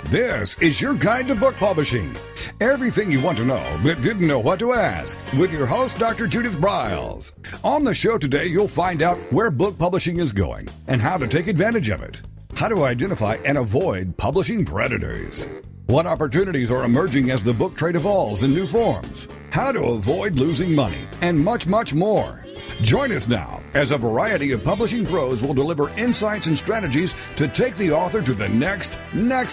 This is your guide to book publishing. Everything you want to know but didn't know what to ask with your host, Dr. Judith Briles. On the show today, you'll find out where book publishing is going and how to take advantage of it. How to identify and avoid publishing predators. What opportunities are emerging as the book trade evolves in new forms. How to avoid losing money and much, much more. Join us now as a variety of publishing pros will deliver insights and strategies to take the author to the next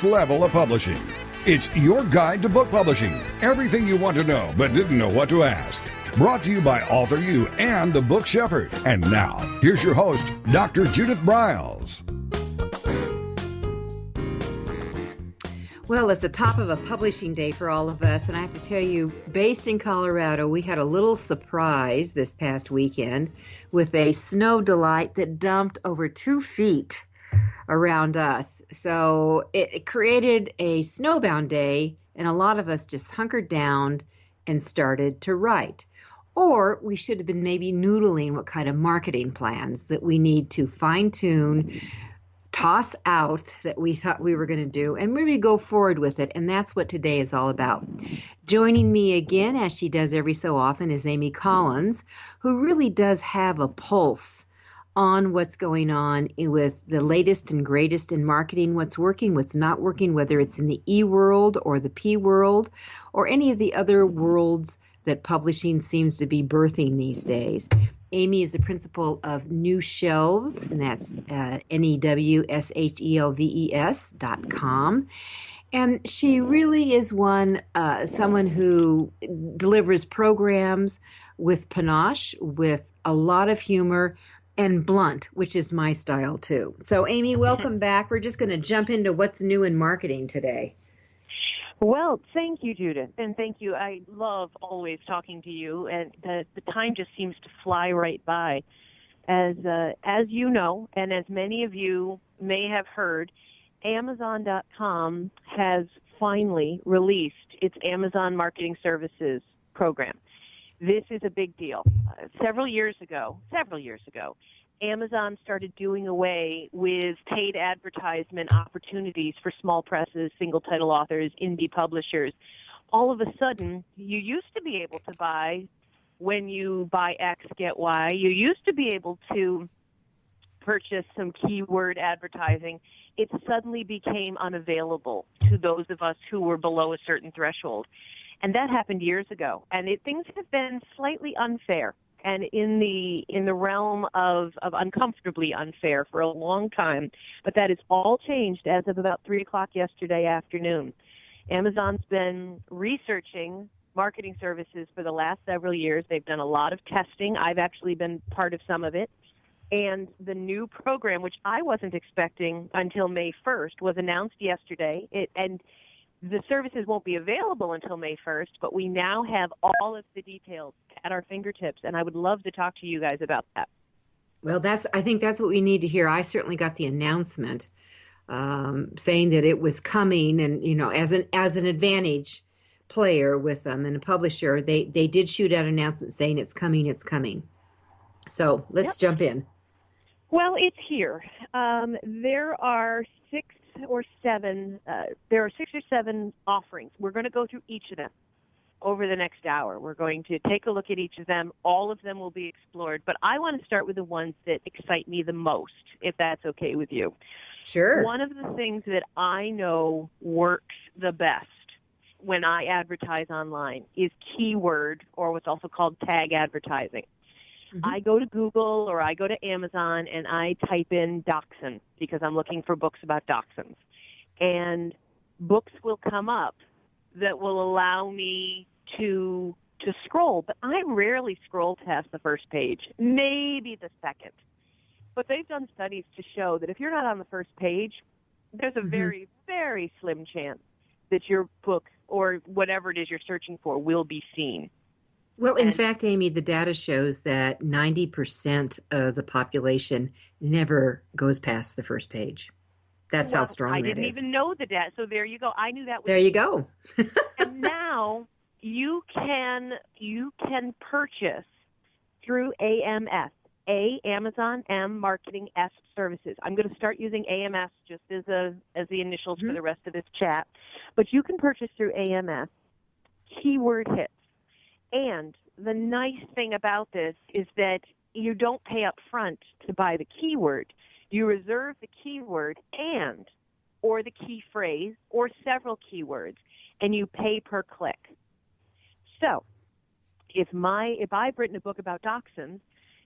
level of publishing. It's your guide to book publishing. Everything you want to know but didn't know what to ask. Brought to you by AuthorU and the Book Shepherd. And now, here's your host, Dr. Judith Briles. Well, it's the top of a publishing day for all of us, and I have to tell you, based in Colorado, we had a little surprise this past weekend with a snow delight that dumped over 2 feet around us. So it created a snowbound day, and a lot of us just hunkered down and started to write. Or we should have been maybe noodling what kind of marketing plans that we need to fine-tune, toss out that we thought we were going to do, and maybe go forward with it. And that's what today is all about. Joining me again, as she does every so often, is Amy Collins, who really does have a pulse on what's going on with the latest and greatest in marketing, what's working, what's not working, whether it's in the E world or the P world or any of the other worlds that publishing seems to be birthing these days. Amy is the principal of New Shelves, and that's NEWSHELVES.com. And she really is someone who delivers programs with panache, with a lot of humor, and blunt, which is my style too. So Amy, welcome back. We're just going to jump into what's new in marketing today. Well, thank you, Judith, and thank you. I love always talking to you, and the time just seems to fly right by. As you know, and as many of you may have heard, Amazon.com has finally released its Amazon Marketing Services program. This is a big deal. Several years ago, Amazon started doing away with paid advertisement opportunities for small presses, single title authors, indie publishers. All of a sudden, you used to be able to buy, when you buy X, get Y. You used to be able to purchase some keyword advertising. It suddenly became unavailable to those of us who were below a certain threshold. And that happened years ago. And things have been slightly unfair and in the realm of uncomfortably unfair for a long time. But that has all changed as of about 3 o'clock yesterday afternoon. Amazon's been researching marketing services for the last several years. They've done a lot of testing. I've actually been part of some of it. And the new program, which I wasn't expecting until May 1st, was announced yesterday. And the services won't be available until May 1st, but we now have all of the details at our fingertips, and I would love to talk to you guys about that. Well, I think that's what we need to hear. I certainly got the announcement saying that it was coming, and as an advantage player with them and a publisher, they did shoot out an announcement saying it's coming. So let's jump in. Well, it's here. There are 6 or 7 offerings. We're going to go through each of them over the next hour. We're going to take a look at each of them. All of them will be explored, but I want to start with the ones that excite me the most, if that's okay with you. Sure. One of the things that I know works the best when I advertise online is keyword, or what's also called tag advertising. Mm-hmm. I go to Google or I go to Amazon and I type in dachshund because I'm looking for books about dachshunds. And books will come up that will allow me to scroll, but I rarely scroll past the first page, maybe the second. But they've done studies to show that if you're not on the first page, there's a very, very slim chance that your book or whatever it is you're searching for will be seen. Well, in fact, Amy, the data shows that 90% of the population never goes past the first page. That's how strong that is. I didn't even know the data. So there you go. I knew that was there you go. And now you can purchase through AMS, Amazon, M, Marketing, S, Services. I'm going to start using AMS just as the initials for the rest of this chat. But you can purchase through AMS keyword hits. And the nice thing about this is that you don't pay up front to buy the keyword. You reserve the keyword or the key phrase or several keywords, and you pay per click. So if I've written a book about dachshunds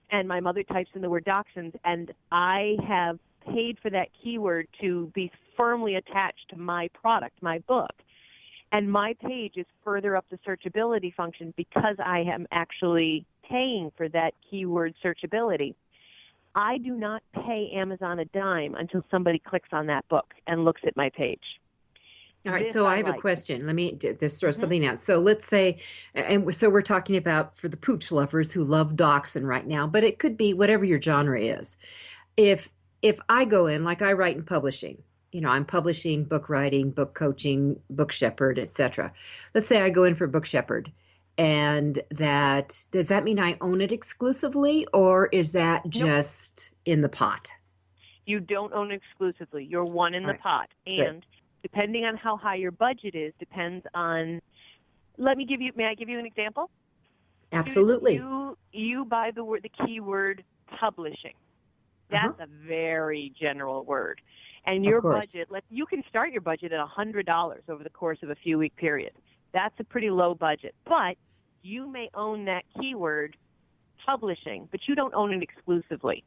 and my mother types in the word dachshunds and I have paid for that keyword to be firmly attached to my product, my book, and my page is further up the searchability function because I am actually paying for that keyword searchability, I do not pay Amazon a dime until somebody clicks on that book and looks at my page. All right, so I have a question. Let me just throw something out. So let's say, and so we're talking about for the pooch lovers who love dachshund right now, but it could be whatever your genre is. If I go in, like I write in publishing, I'm publishing, book writing, book coaching, Book Shepherd, etc. Let's say I go in for Book Shepherd, and does that mean I own it exclusively, or is that just in the pot? You don't own it exclusively. You're one in the pot, and depending on how high your budget is, depends on. May I give you an example? Absolutely. You buy the keyword publishing. That's a very general word. And your budget, you can start your budget at $100 over the course of a few-week period. That's a pretty low budget. But you may own that keyword publishing, but you don't own it exclusively.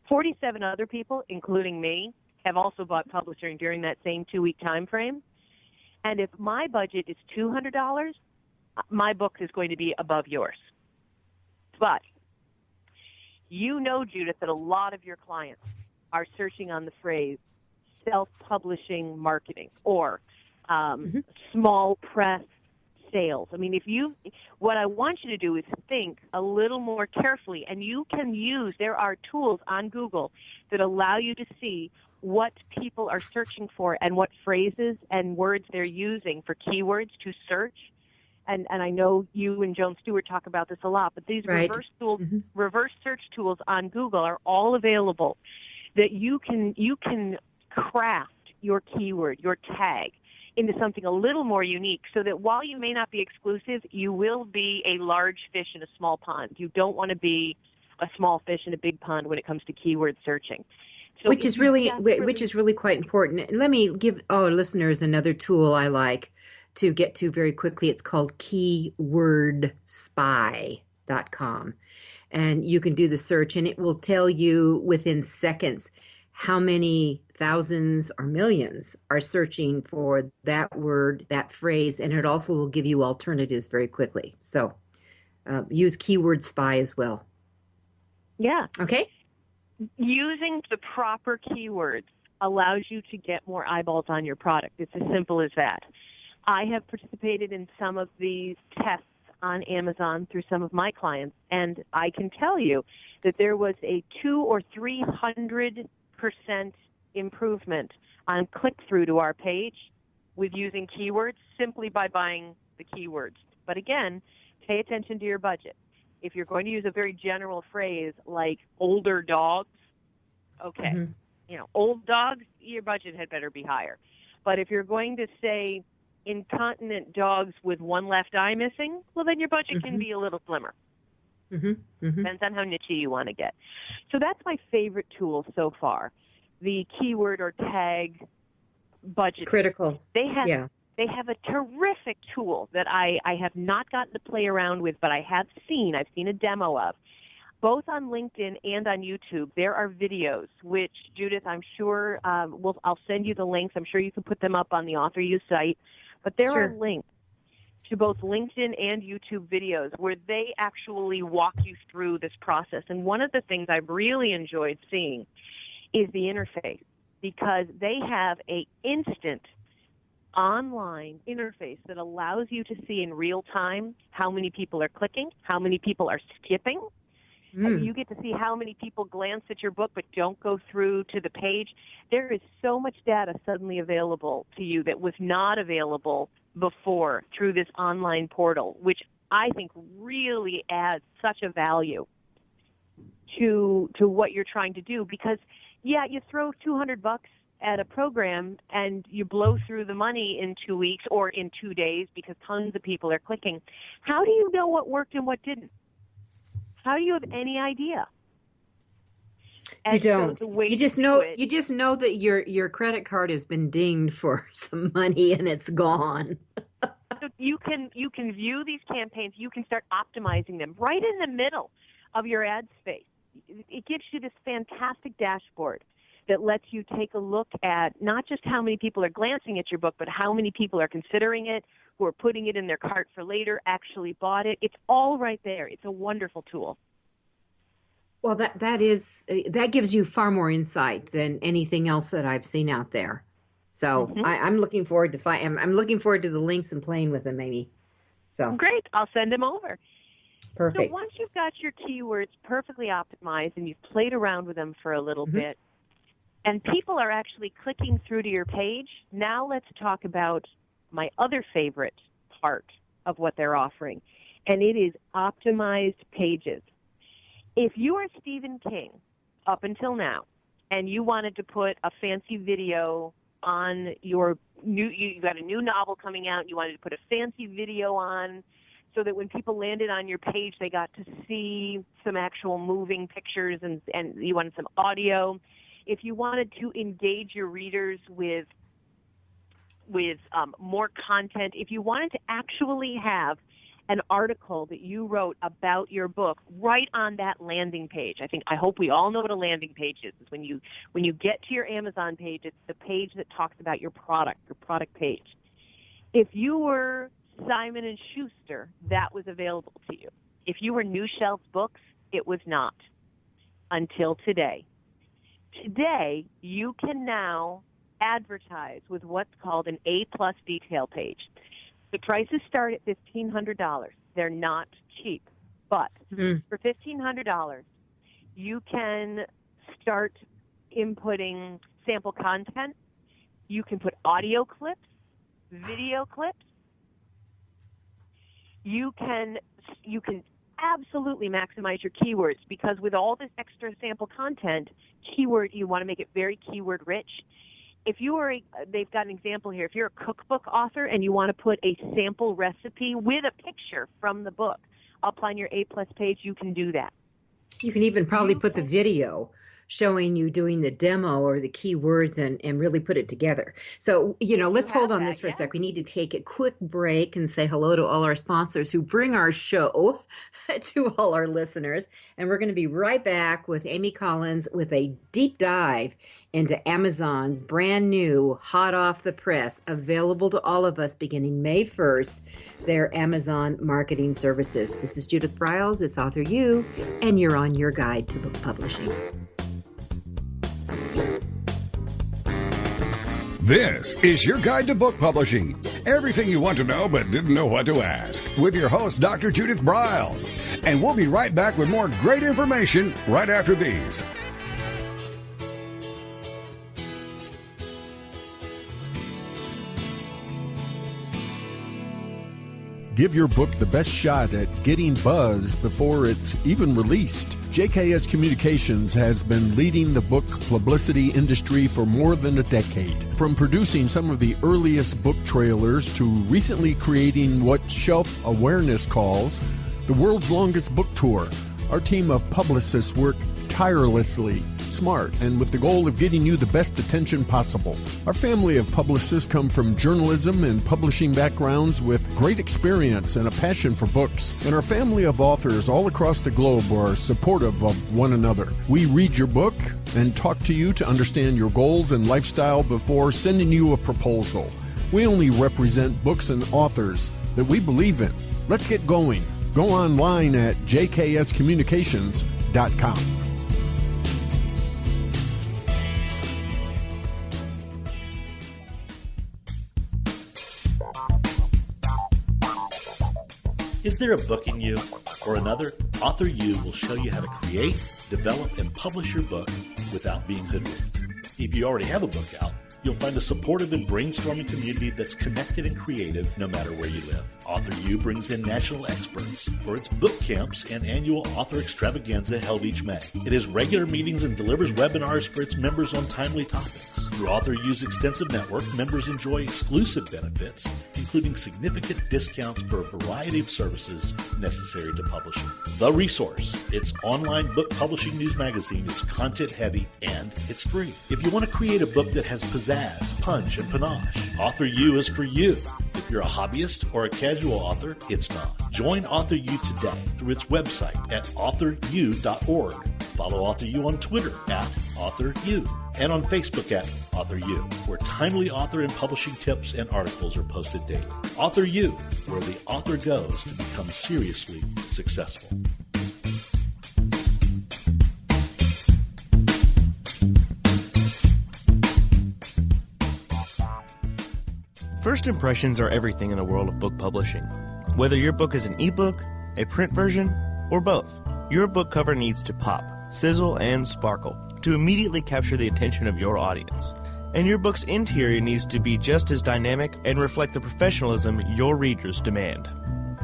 47 other people, including me, have also bought publishing during that same 2-week time frame. And if my budget is $200, my book is going to be above yours. But Judith, that a lot of your clients are searching on the phrase self-publishing marketing or small press sales. I mean, what I want you to do is think a little more carefully, and there are tools on Google that allow you to see what people are searching for and what phrases and words they're using for keywords to search. And I know you and Joan Stewart talk about this a lot, but these reverse search tools on Google are all available that you can craft your keyword, your tag, into something a little more unique so that while you may not be exclusive, you will be a large fish in a small pond. You don't want to be a small fish in a big pond when it comes to keyword searching. So which is really quite important. Let me give our listeners another tool I like to get to very quickly. It's called keywordspy.com. And you can do the search, and it will tell you within seconds how many thousands or millions are searching for that word, that phrase, and it also will give you alternatives very quickly. So use Keyword Spy as well. Yeah. Okay. Using the proper keywords allows you to get more eyeballs on your product. It's as simple as that. I have participated in some of these tests on Amazon through some of my clients, and I can tell you that there was a 200 or 300% improvement on click-through to our page with using keywords simply by buying the keywords. But again, pay attention to your budget. If you're going to use a very general phrase like older dogs, okay, old dogs, your budget had better be higher. But if you're going to say incontinent dogs with one left eye missing, well, then your budget can be a little slimmer. Depends on how niche you want to get. So that's my favorite tool so far, the keyword or tag budget. Critical. They have a terrific tool that I have not gotten to play around with, but I've seen a demo of. Both on LinkedIn and on YouTube, there are videos, which, Judith, I'm sure I'll send you the links. I'm sure you can put them up on the AuthorU site. But there are links to both LinkedIn and YouTube videos where they actually walk you through this process. And one of the things I've really enjoyed seeing is the interface, because they have an instant online interface that allows you to see in real time how many people are clicking, how many people are skipping. You get to see how many people glance at your book but don't go through to the page. There is so much data suddenly available to you that was not available before through this online portal, which I think really adds such a value to what you're trying to do. Because, yeah, you throw $200 at a program and you blow through the money in 2 weeks or in 2 days because tons of people are clicking. How do you know what worked and what didn't? How do you have any idea? And you don't. So you just know. You just know that your credit card has been dinged for some money and it's gone. So you can view these campaigns. You can start optimizing them right in the middle of your ad space. It gives you this fantastic dashboard that lets you take a look at not just how many people are glancing at your book, but how many people are considering it, who are putting it in their cart for later, actually bought it. It's all right there. It's a wonderful tool. Well, that gives you far more insight than anything else that I've seen out there. So I'm looking forward to I'm looking forward to the links and playing with them, Amy. So great, I'll send them over. Perfect. So once you've got your keywords perfectly optimized and you've played around with them for a little bit, and people are actually clicking through to your page, now let's talk about my other favorite part of what they're offering, and it is optimized pages. If you are Stephen King up until now, and you wanted to put a fancy video on you got a new novel coming out, you wanted to put a fancy video on so that when people landed on your page, they got to see some actual moving pictures and you wanted some audio. If you wanted to engage your readers with more content, if you wanted to actually have an article that you wrote about your book right on that landing page. I hope we all know what a landing page is. It's when you get to your Amazon page, it's the page that talks about your product page. If you were Simon & Schuster, that was available to you. If you were New Shelf Books, it was not until today. Today, you can now advertise with what's called an A+ detail page. The prices start at $1,500. They're not cheap. But for $1,500, you can start inputting sample content. You can put audio clips, video clips. You can absolutely maximize your keywords, because with all this extra sample content, you want to make it very keyword rich. If you are they've got an example here. If you're a cookbook author and you want to put a sample recipe with a picture from the book up on your A+ page, you can do that. You can even probably put the video showing you doing the demo or the keywords and really put it together. So, let's hold on this for a sec. We need to take a quick break and say hello to all our sponsors who bring our show to all our listeners. And we're going to be right back with Amy Collins with a deep dive into Amazon's brand new, hot off the press, available to all of us beginning May 1st, their Amazon marketing services. This is Judith Briles, it's AuthorU, and you're on your guide to book publishing. This is your guide to book publishing. Everything you want to know but didn't know what to ask. With your host, Dr. Judith Briles. And we'll be right back with more great information right after these. Give your book the best shot at getting buzz before it's even released. JKS Communications has been leading the book publicity industry for more than a decade. From producing some of the earliest book trailers to recently creating what Shelf Awareness calls the world's longest book tour, our team of publicists work tirelessly, smart, and with the goal of getting you the best attention possible. Our family of publicists come from journalism and publishing backgrounds with great experience and a passion for books. And our family of authors all across the globe are supportive of one another. We read your book and talk to you to understand your goals and lifestyle before sending you a proposal. We only represent books and authors that we believe in. Let's get going. Go online at jkscommunications.com. Is there a book in you or another? AuthorU will show you how to create, develop, and publish your book without being hoodwinked. If you already have a book out, You'll find a supportive and brainstorming community that's connected and creative no matter where you live. AuthorU brings in national experts for its book camps and annual author extravaganza held each May. It has regular meetings and delivers webinars for its members on timely topics. Through AuthorU's extensive network, members enjoy exclusive benefits, including significant discounts for a variety of services necessary to publishing. The Resource, its online book publishing news magazine, is content-heavy and it's free. If you want to create a book that has pizzazz, punch, and panache, AuthorU is for you. If you're a hobbyist or a casual author, it's not. Join AuthorU today through its website at AuthorU.org. Follow AuthorU on Twitter at AuthorU and on Facebook at AuthorU, where timely author and publishing tips and articles are posted daily. AuthorU, where the author goes to become seriously successful. First impressions are everything in the world of book publishing. Whether your book is an ebook, a print version, or both, your book cover needs to pop, sizzle, and sparkle to immediately capture the attention of your audience. And your book's interior needs to be just as dynamic and reflect the professionalism your readers demand.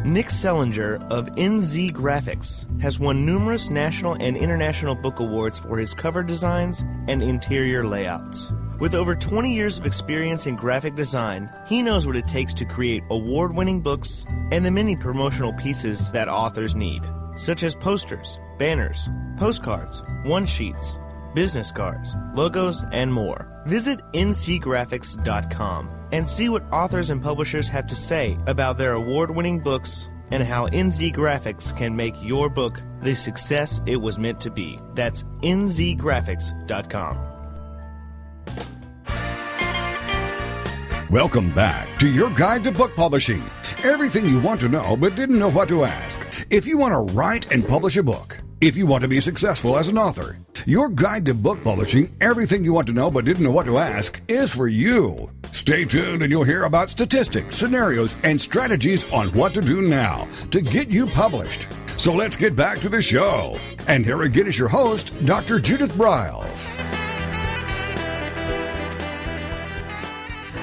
Nick Sellinger of NZ Graphics has won numerous national and international book awards for his cover designs and interior layouts. With over 20 years of experience in graphic design, he knows what it takes to create award-winning books and the many promotional pieces that authors need, such as posters, banners, postcards, one-sheets, business cards, logos, and more. Visit ncgraphics.com and see what authors and publishers have to say about their award-winning books and how NZ Graphics can make your book the success it was meant to be. That's nzgraphics.com. Welcome back to your guide to book publishing. Everything you want to know but didn't know what to ask. If you want to write and publish a book, if you want to be successful as an author, your guide to book publishing, everything you want to know but didn't know what to ask, is for you. Stay tuned and you'll hear about statistics, scenarios, and strategies on what to do now to get you published. So let's get back to the show. And here again is your host, Dr. Judith Briles.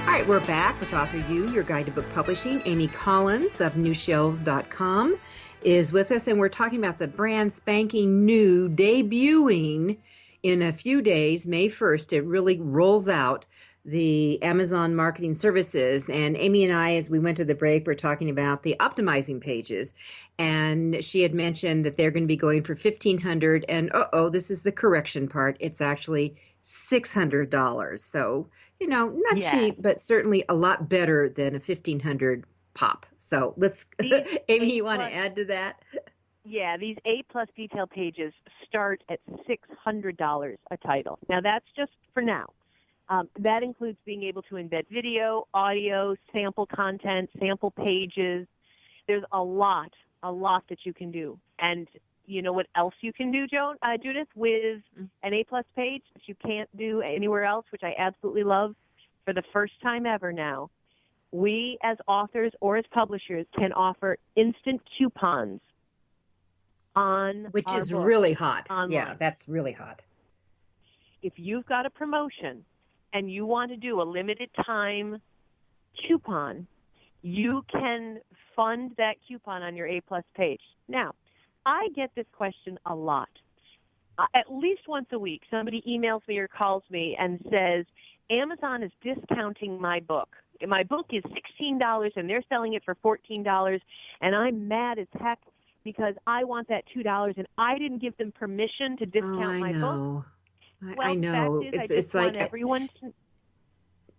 All right, we're back with AuthorU, your guide to book publishing. Amy Collins of newshelves.com is with us, and we're talking about the brand spanking new, debuting in a few days, May 1st. It really rolls out the Amazon marketing services. And Amy and I, as we went to the break, were talking about the optimizing pages. And she had mentioned that they're going to be going for $1,500. And this is the correction part. It's actually $600. So, not cheap, but certainly a lot better than a $1,500 pop. So let's, Amy, you want to add to that? Yeah, these A+ detail pages start at $600 a title. Now, that's just for now. That includes being able to embed video, audio, sample content, sample pages. There's a lot that you can do. And you know what else you can do, Judith, with an A+ page that you can't do anywhere else, which I absolutely love? For the first time ever now, we as authors or as publishers can offer instant coupons on which is book really hot. Online. Yeah, that's really hot. If you've got a promotion and you want to do a limited time coupon, you can fund that coupon on your A+ page. Now, I get this question a lot. At least once a week, somebody emails me or calls me and says, Amazon is discounting my book. My book is $16 and they're selling it for $14, and I'm mad as heck because I want that $2 and I didn't give them permission to discount my book. I know. It's like everyone.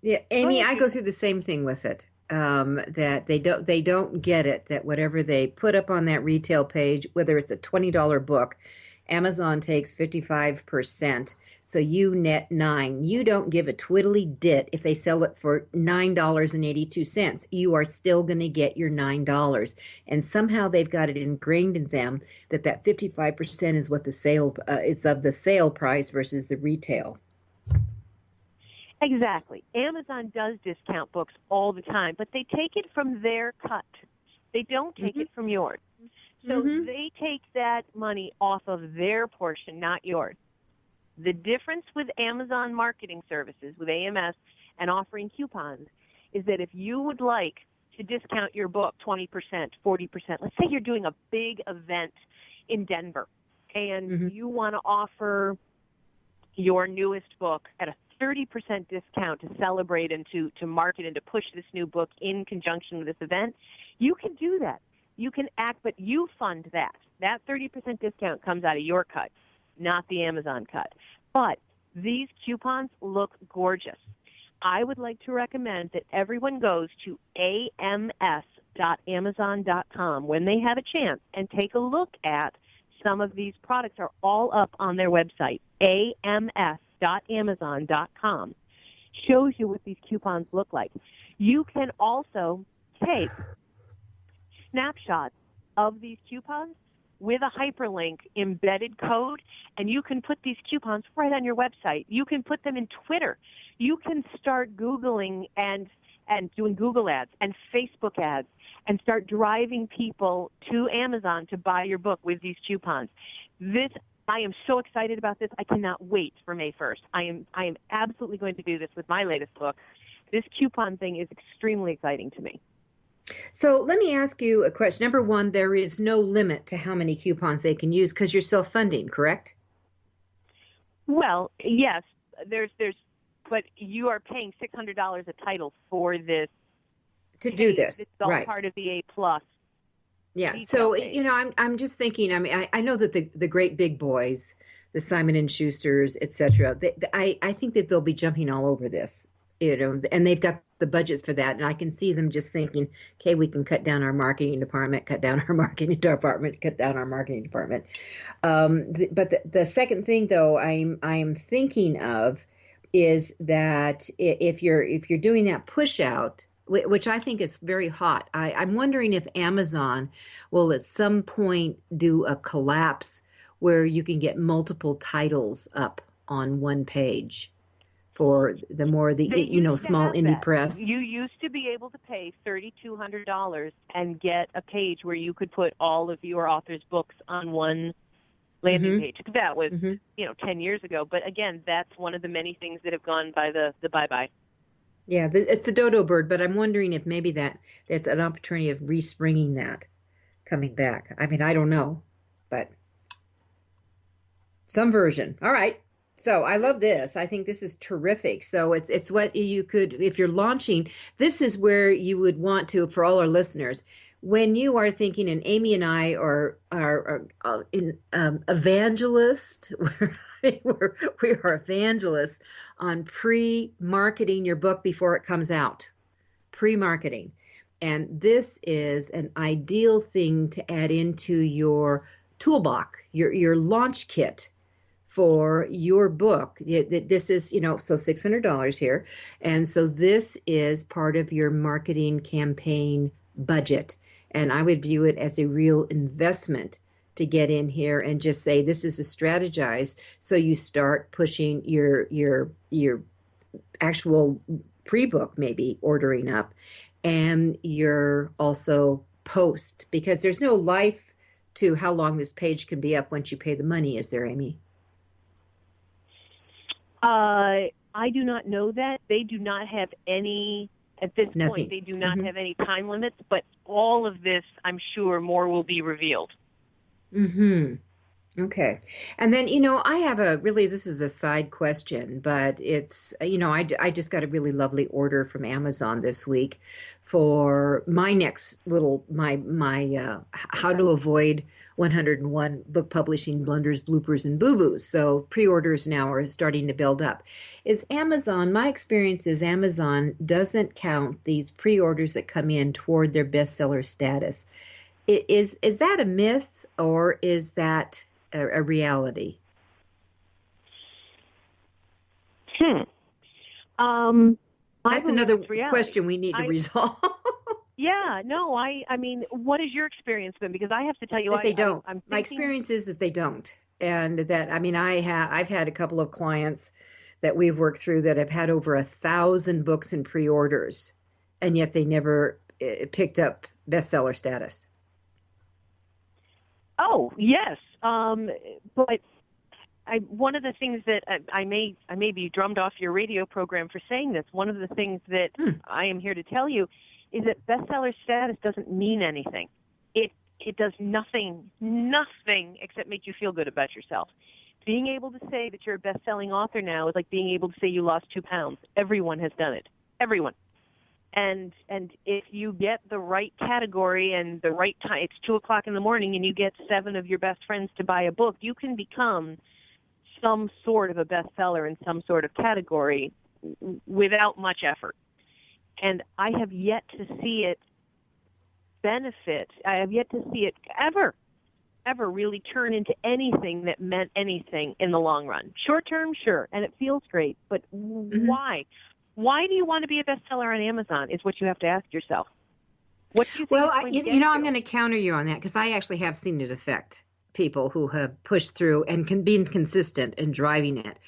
Yeah, Amy, I go through the same thing with it. That they don't get it, that whatever they put up on that retail page, whether it's a $20 book, Amazon takes 55%. So you net $9. You don't give a twiddly dit if they sell it for $9.82. You are still going to get your $9. And somehow they've got it ingrained in them that 55% is what the sale is of the sale price versus the retail. Exactly. Amazon does discount books all the time, but they take it from their cut. They don't take it from yours. So they take that money off of their portion, not yours. The difference with Amazon Marketing Services, with AMS, and offering coupons is that if you would like to discount your book 20%, 40%, let's say you're doing a big event in Denver and you want to offer your newest book at a 30% discount to celebrate and to market and to push this new book in conjunction with this event, you can do that. You can act, but you fund that. That 30% discount comes out of your cut, not the Amazon cut. But these coupons look gorgeous. I would like to recommend that everyone goes to ams.amazon.com when they have a chance and take a look at some of these products. Are all up on their website, ams.amazon.com. Shows you what these coupons look like. You can also take snapshots of these coupons with a hyperlink embedded code, and you can put these coupons right on your website. You can put them in Twitter. You can start Googling and doing Google ads and Facebook ads and start driving people to Amazon to buy your book with these coupons. I am so excited about this. I cannot wait for May 1st. I am absolutely going to do this with my latest book. This coupon thing is extremely exciting to me. So let me ask you a question. Number one, there is no limit to how many coupons they can use because you're self-funding, correct? Well, yes, but you are paying $600 a title for this. To do this, this is all right? Part of the A+. Yeah. So I'm just thinking. I mean, I know that the great big boys, the Simon and Schusters, etc. I think that they'll be jumping all over this. And they've got the budgets for that. And I can see them just thinking, okay, we can cut down our marketing department, cut down our marketing department. But the second thing, though, I'm thinking of is that if you're doing that push out, which I think is very hot, I'm wondering if Amazon will at some point do a collapse where you can get multiple titles up on one page. For the more small indie press. You used to be able to pay $3,200 and get a page where you could put all of your author's books on one landing page. That was 10 years ago. But again, that's one of the many things that have gone by the bye-bye. Yeah, it's a dodo bird, but I'm wondering if maybe that's an opportunity of respringing that, coming back. I mean, I don't know, but some version. All right. So I love this. I think this is terrific. So it's what you could, if you're launching, this is where you would want to, for all our listeners, when you are thinking, and Amy and I are evangelists, we are evangelists on pre-marketing your book before it comes out, pre-marketing. And this is an ideal thing to add into your toolbox, your launch kit for your book. This is, so $600 here. And so this is part of your marketing campaign budget. And I would view it as a real investment to get in here and just say, this is a strategize. So you start pushing your actual pre-book, maybe ordering up, and you're also post, because there's no life to how long this page can be up once you pay the money, is there, Amy? I do not know that. They do not have any, at this point, they do not have any time limits, but all of this, I'm sure more will be revealed. Okay. And then, I have this is a side question, but it's, I just got a really lovely order from Amazon this week for my next little, my how to avoid 101 book publishing blunders, bloopers, and boo-boos. So pre-orders now are starting to build up. My experience is Amazon doesn't count these pre-orders that come in toward their bestseller status. Is that a myth, or is that a reality? That's another question we need to resolve. Yeah, no, I mean, what has your experience been? Because I have to tell you, they don't. My experience is that they don't, and that I've had a couple of clients that we've worked through that have had over 1,000 books in pre-orders, and yet they never picked up bestseller status. Oh yes, but one of the things that I may be drummed off your radio program for saying this. One of the things that I am here to tell you is that bestseller status doesn't mean anything. It does nothing except make you feel good about yourself. Being able to say that you're a best-selling author now is like being able to say you lost 2 pounds. Everyone has done it. Everyone. And if you get the right category and the right time, it's 2:00 in the morning, and you get 7 of your best friends to buy a book, you can become some sort of a bestseller in some sort of category without much effort. And I have yet to see it benefit. I have yet to see it ever really turn into anything that meant anything in the long run. Short term, sure, and it feels great, but why? Why do you want to be a bestseller on Amazon is what you have to ask yourself. What do you think? Well, I'm going to counter you on that because I actually have seen it affect people who have pushed through and can be consistent in driving it.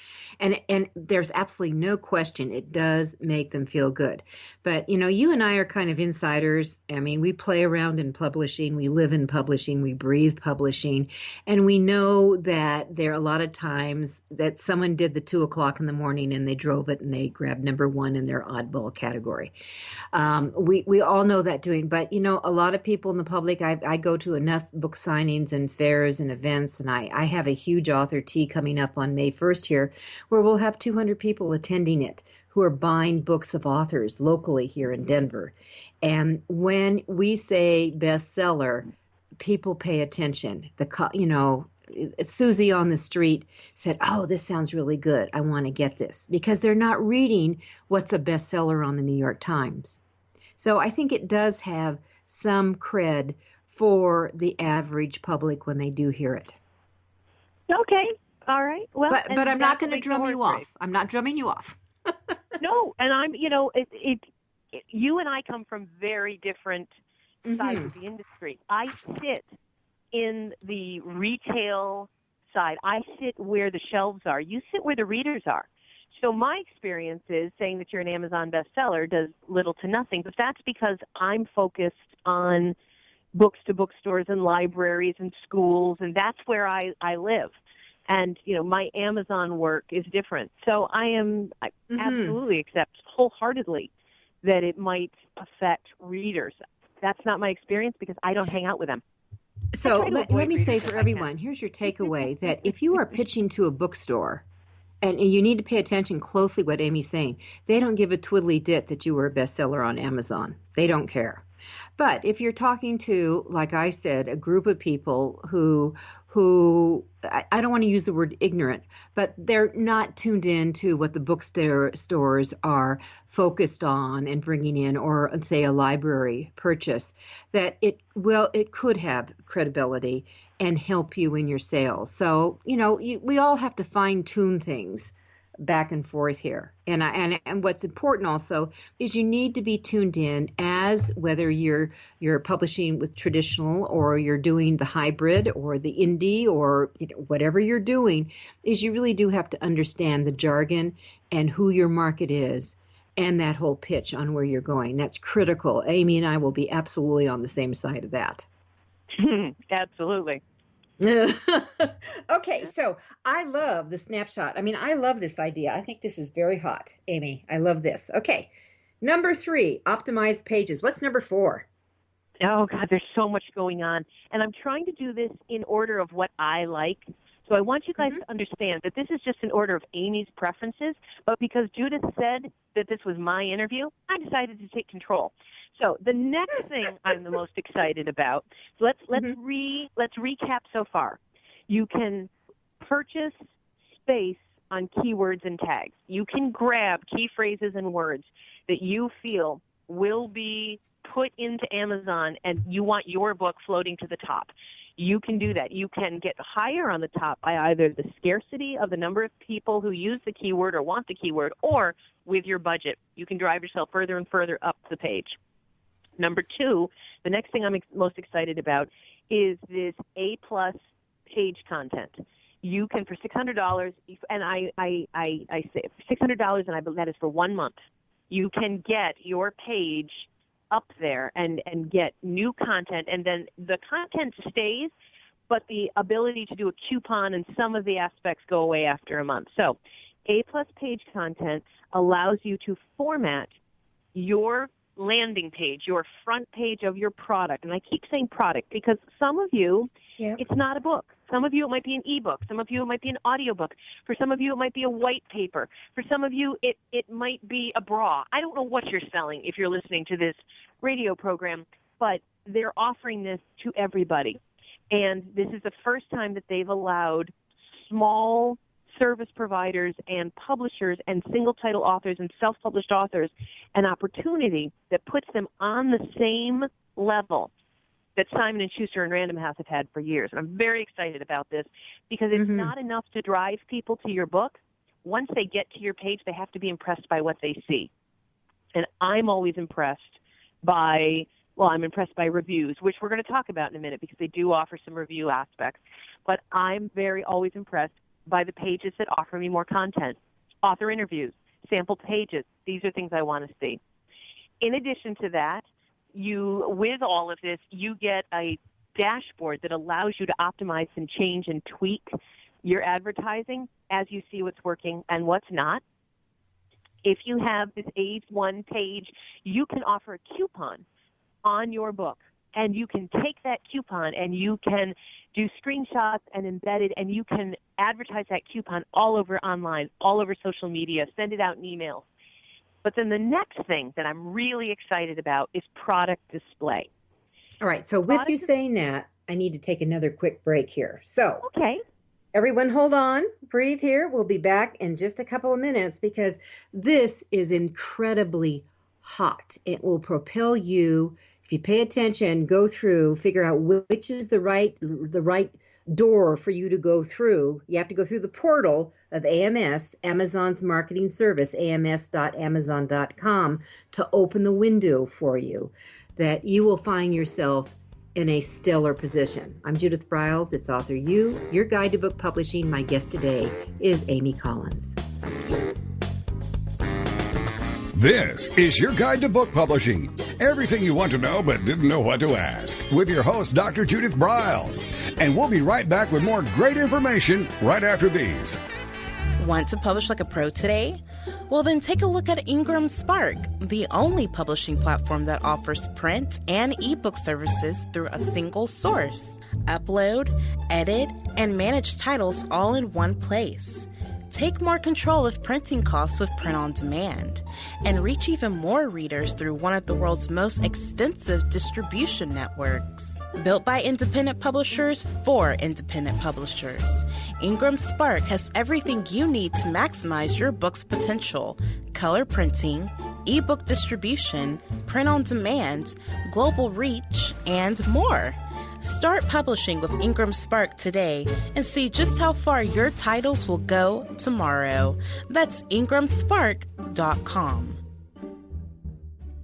And there's absolutely no question it does make them feel good. But, you and I are kind of insiders. I mean, we play around in publishing. We live in publishing. We breathe publishing. And we know that there are a lot of times that someone did the 2:00 in the morning and they drove it and they grabbed number 1 in their oddball category. We all know that doing. But, a lot of people in the public, I go to enough book signings and fairs and events, and I have a huge author tea coming up on May 1st here, where we'll have 200 people attending it who are buying books of authors locally here in Denver. And when we say bestseller, people pay attention. Susie on the street said, "Oh, this sounds really good. I want to get this," because they're not reading what's a bestseller on the New York Times. So I think it does have some cred for the average public when they do hear it. Okay. All right. Well, but I'm not going to drum you off. I'm not drumming you off. No, and I'm, you and I come from very different sides of the industry. I sit in the retail side. I sit where the shelves are. You sit where the readers are. So my experience is saying that you're an Amazon bestseller does little to nothing, but that's because I'm focused on books to bookstores and libraries and schools, and that's where I live. And, my Amazon work is different. So I absolutely accept wholeheartedly that it might affect readers. That's not my experience because I don't hang out with them. So let me say for everyone, here's your takeaway, that if you are pitching to a bookstore, and you need to pay attention closely what Amy's saying, they don't give a twiddly dit that you were a bestseller on Amazon. They don't care. But if you're talking to, like I said, a group of people who I don't want to use the word ignorant, but they're not tuned in to what the bookstores are focused on and bringing in, or say a library purchase, that it could have credibility and help you in your sales. So, we all have to fine tune things back and forth here. And what's important also is you need to be tuned in as whether you're publishing with traditional or you're doing the hybrid or the indie or whatever you're doing, is you really do have to understand the jargon and who your market is and that whole pitch on where you're going. That's critical. Amy and I will be absolutely on the same side of that. Absolutely. Okay, so I love the snapshot. I mean, I love this idea. I think this is very hot, Amy. I love this. Okay, number 3, optimized pages. What's number 4? Oh, God, there's so much going on. And I'm trying to do this in order of what I like. So I want you guys to understand that this is just in order of Amy's preferences, but because Judith said that this was my interview, I decided to take control. So the next thing I'm the most excited about, so let's recap so far. You can purchase space on keywords and tags. You can grab key phrases and words that you feel will be put into Amazon and you want your book floating to the top. You can do that. You can get higher on the top by either the scarcity of the number of people who use the keyword or want the keyword, or with your budget. You can drive yourself further and further up the page. Number 2, the next thing I'm most excited about is this A+ page content. You can, for $600, and I say $600, and that is for 1 month. You can get your page up there and get new content, and then the content stays, but the ability to do a coupon and some of the aspects go away after a month. So A-plus page content allows you to format your landing page, your front page of your product. And I keep saying product because some of you, it's not a book. Some of you, it might be an ebook. Some of you, it might be an audiobook. For some of you, it might be a white paper. For some of you, it might be a bra. I don't know what you're selling if you're listening to this radio program, but they're offering this to everybody. And this is the first time that they've allowed small service providers and publishers and single title authors and self-published authors an opportunity that puts them on the same level that Simon & Schuster and Random House have had for years. And I'm very excited about this because it's not enough to drive people to your book. Once they get to your page, they have to be impressed by what they see. And I'm always impressed by, I'm impressed by reviews, which we're going to talk about in a minute because they do offer some review aspects. But I'm always impressed by the pages that offer me more content, author interviews, sample pages. These are things I want to see. In addition to that, with all of this, you get a dashboard that allows you to optimize and change and tweak your advertising as you see what's working and what's not. If you have this Age 1 page, you can offer a coupon on your book, and you can take that coupon and you can do screenshots and embed it, and you can advertise that coupon all over online, all over social media, send it out in emails. But then the next thing that I'm really excited about is product display. All right. So with you saying that, I need to take another quick break here. So, okay. Everyone hold on, breathe here. We'll be back in just a couple of minutes because this is incredibly hot. It will propel you, if you pay attention, go through, figure out which is the right door for you to go through. You have to go through the portal of AMS, Amazon's marketing service, ams.amazon.com, to open the window for you, that you will find yourself in a stellar position. I'm Judith Briles. It's AuthorU, your guide to book publishing. My guest today is Amy Collins. This is your guide to book publishing. Everything you want to know but didn't know what to ask. With your host, Dr. Judith Briles. And we'll be right back with more great information right after these. Want to publish like a pro today? Well, then take a look at Ingram Spark, the only publishing platform that offers print and ebook services through a single source. Upload, edit, and manage titles all in one place. Take more control of printing costs with print on demand, and reach even more readers through one of the world's most extensive distribution networks. Built by independent publishers for independent publishers, Ingram Spark has everything you need to maximize your book's potential: color printing, ebook distribution, print on demand, global reach, and more. Start publishing with Ingram Spark today and see just how far your titles will go tomorrow. That's ingramspark.com.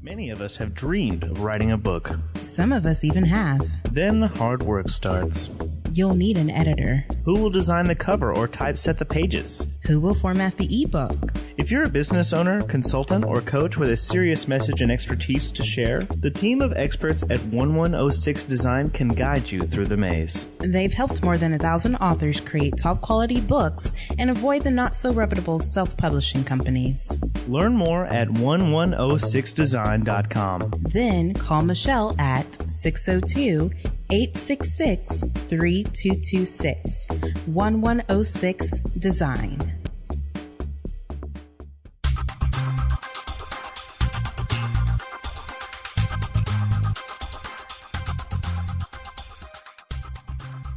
Many of us have dreamed of writing a book. Some of us even have. Then the hard work starts. You'll need an editor. Who will design the cover or typeset the pages? Who will format the ebook? If you're a business owner, consultant, or coach with a serious message and expertise to share, the team of experts at 1106 Design can guide you through the maze. They've helped more than 1,000 authors create top-quality books and avoid the not-so-reputable self-publishing companies. Learn more at 1106design.com. Then call Michelle at 602-866-3226. 1106 Design.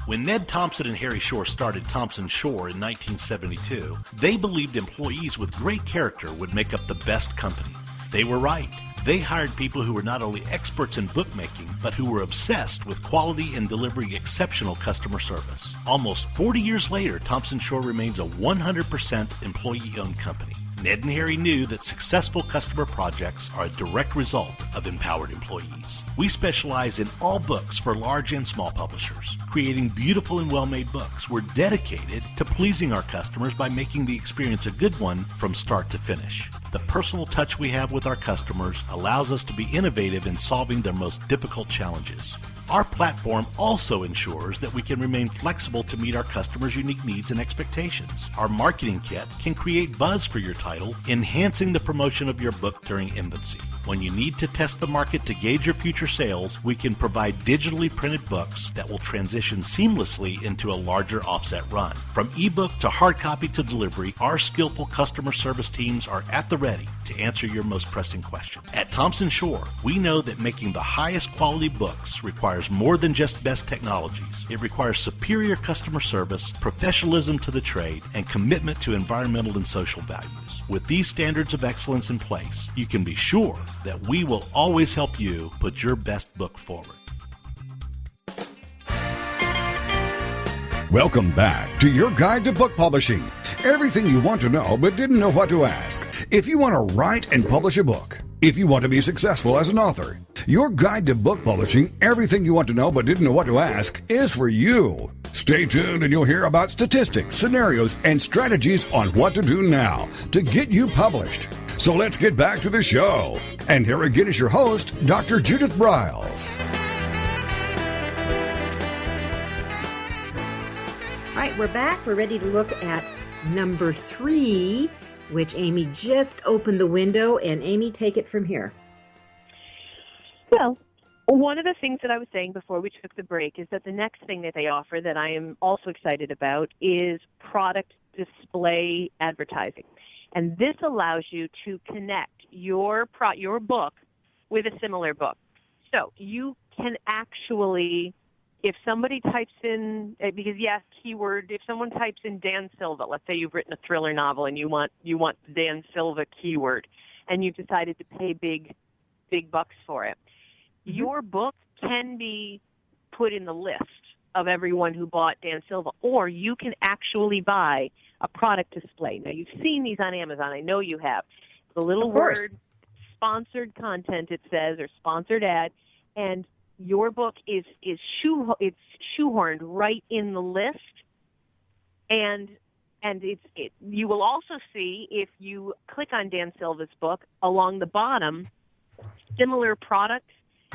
When Ned Thompson and Harry Shore started Thompson Shore in 1972, they believed employees with great character would make up the best company. They were right. They hired people who were not only experts in bookmaking, but who were obsessed with quality and delivering exceptional customer service. Almost 40 years later, Thompson Shore remains a 100% employee-owned company. Ned and Harry knew that successful customer projects are a direct result of empowered employees. We specialize in all books for large and small publishers. creating beautiful and well-made books. We're dedicated to pleasing our customers by making the experience a good one from start to finish. The personal touch we have with our customers allows us to be innovative in solving their most difficult challenges. Our platform also ensures that we can remain flexible to meet our customers' unique needs and expectations. Our marketing kit can create buzz for your title, enhancing the promotion of your book during infancy. When you need to test the market to gauge your future sales, we can provide digitally printed books that will transition seamlessly into a larger offset run. From ebook to hard copy to delivery, our skillful customer service teams are at the ready to answer your most pressing question. At Thompson Shore, we know that making the highest quality books requires more than just best technologies. It requires superior customer service, professionalism to the trade, and commitment to environmental and social values. With these standards of excellence in place, you can be sure that we will always help you put your best book forward. Welcome back to your guide to book publishing. Everything you want to know but didn't know what to ask. If you want to write and publish a book, if you want to be successful as an author, your guide to book publishing, everything you want to know but didn't know what to ask, is for you. Stay tuned and you'll hear about statistics, scenarios, and strategies on what to do now to get you published. So let's get back to the show. And here again is your host, Dr. Judith Briles. All right, we're back. We're ready to look at number 3, which Amy just opened the window. And Amy, take it from here. Well, one of the things that I was saying before we took the break is that the next thing that they offer that I am also excited about is product display advertising. And this allows you to connect your book with a similar book. So you can actually, if somebody types in, because yes, keyword, if someone types in Dan Silva, let's say you've written a thriller novel and you want the Dan Silva keyword, and you've decided to pay big bucks for it, your book can be put in the list of everyone who bought Dan Silva, or you can actually buy a product display. Now, you've seen these on Amazon. I know you have. The little word, sponsored content, it says, or sponsored ad, and your book is shoehorned right in the list, and you will also see, if you click on Dan Silva's book, along the bottom, similar product,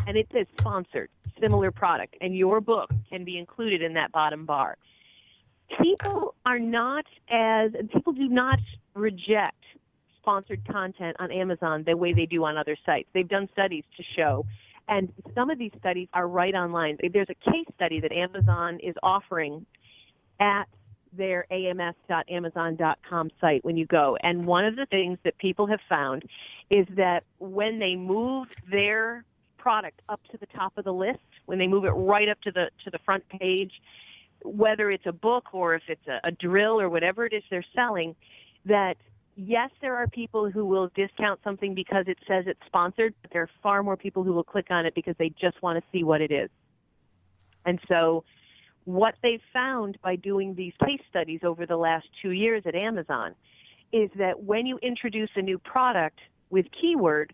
and it says sponsored, similar product, and your book can be included in that bottom bar. People do not reject sponsored content on Amazon the way they do on other sites. They've done studies to show, and some of these studies are right online. There's a case study that Amazon is offering at their ams.amazon.com site when you go. And one of the things that people have found is that when they move their product up to the top of the list, when they move it right up to the front page, whether it's a book or if it's a drill or whatever it is they're selling, that yes, there are people who will discount something because it says it's sponsored, but there are far more people who will click on it because they just want to see what it is. And so what they've found by doing these case studies over the last 2 years at Amazon is that when you introduce a new product with keyword,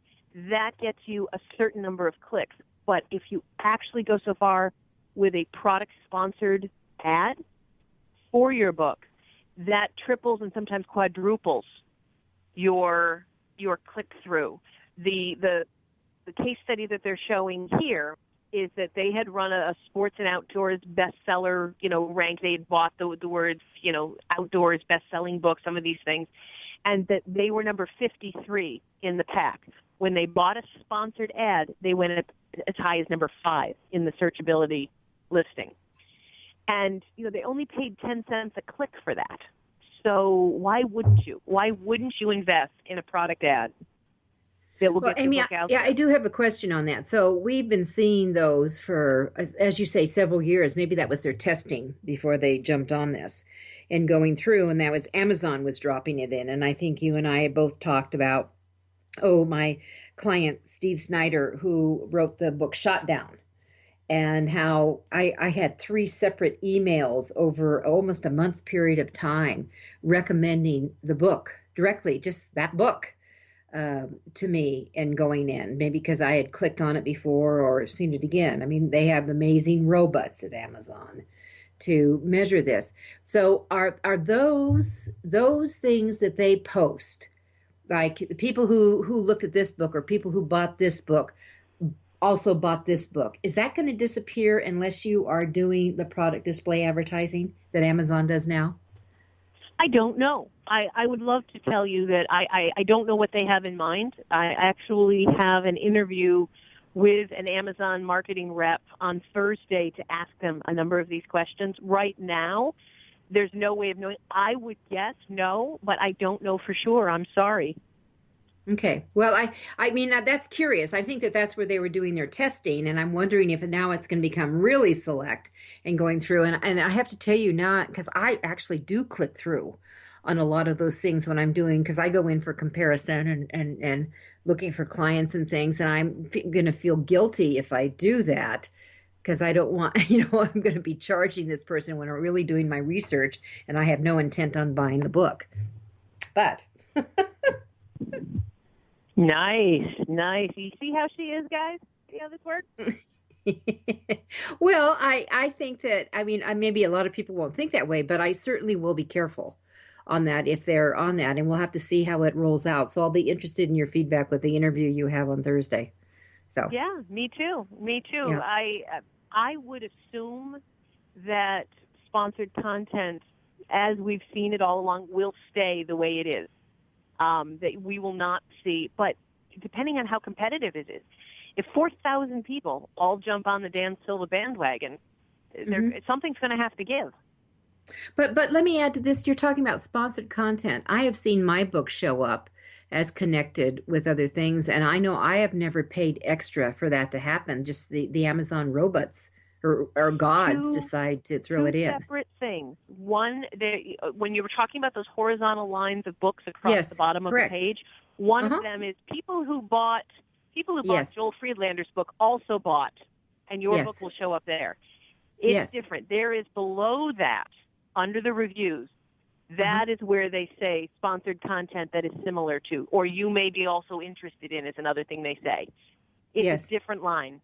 that gets you a certain number of clicks. But if you actually go so far with a product-sponsored ad for your book, that triples and sometimes quadruples your click-through. The case study that they're showing here is that they had run a sports and outdoors bestseller, rank. They had bought the words, outdoors best-selling book, some of these things, and that they were number 53 in the pack. When they bought a sponsored ad, they went as high as number 5 in the searchability listing. And, they only paid 10 cents a click for that. So why wouldn't you? Why wouldn't you invest in a product ad that will get Amy, your book out there? I do have a question on that. So we've been seeing those for, as you say, several years. Maybe that was their testing before they jumped on this and going through. And that was Amazon was dropping it in. And I think you and I both talked about, my client, Steve Snyder, who wrote the book Shot Down, and how I had 3 separate emails over almost a month period of time recommending the book directly, just that book, to me and going in, maybe because I had clicked on it before or seen it again. I mean, they have amazing robots at Amazon to measure this. So are those things that they post, like people who looked at this book or people who bought this book also bought this book, is that going to disappear unless you are doing the product display advertising that Amazon does now? I don't know. I would love to tell you that I don't know what they have in mind. I actually have an interview with an Amazon marketing rep on Thursday to ask them a number of these questions. Right now, there's no way of knowing. I would guess no, but I don't know for sure. I'm sorry. Okay. Well, I mean, that's curious. I think that that's where they were doing their testing, and I'm wondering if now it's going to become really select and going through. And I have to tell you now, because I actually do click through on a lot of those things when I'm doing, because I go in for comparison and looking for clients and things, and I'm going to feel guilty if I do that, because I don't want, I'm going to be charging this person when I'm really doing my research and I have no intent on buying the book. But Nice. You see how she is, guys? See how this works? Well, I think that, I mean, maybe a lot of people won't think that way, but I certainly will be careful on that if they're on that, and we'll have to see how it rolls out. So I'll be interested in your feedback with the interview you have on Thursday. So yeah, me too. Yeah. I would assume that sponsored content, as we've seen it all along, will stay the way it is. That we will not see, but depending on how competitive it is, if 4,000 people all jump on the Dan Silva bandwagon, something's going to have to give. But let me add to this. You're talking about sponsored content. I have seen my book show up as connected with other things, and I know I have never paid extra for that to happen. Just the Amazon robots or gods decide to throw it in. Two separate things. One, when you were talking about those horizontal lines of books across the bottom of the page, one of them is people who bought Joel Friedlander's book also bought, and your book will show up there. It's different. There is below that, under the reviews, that is where they say sponsored content that is similar to, or you may be also interested in, is another thing they say. It's a different line.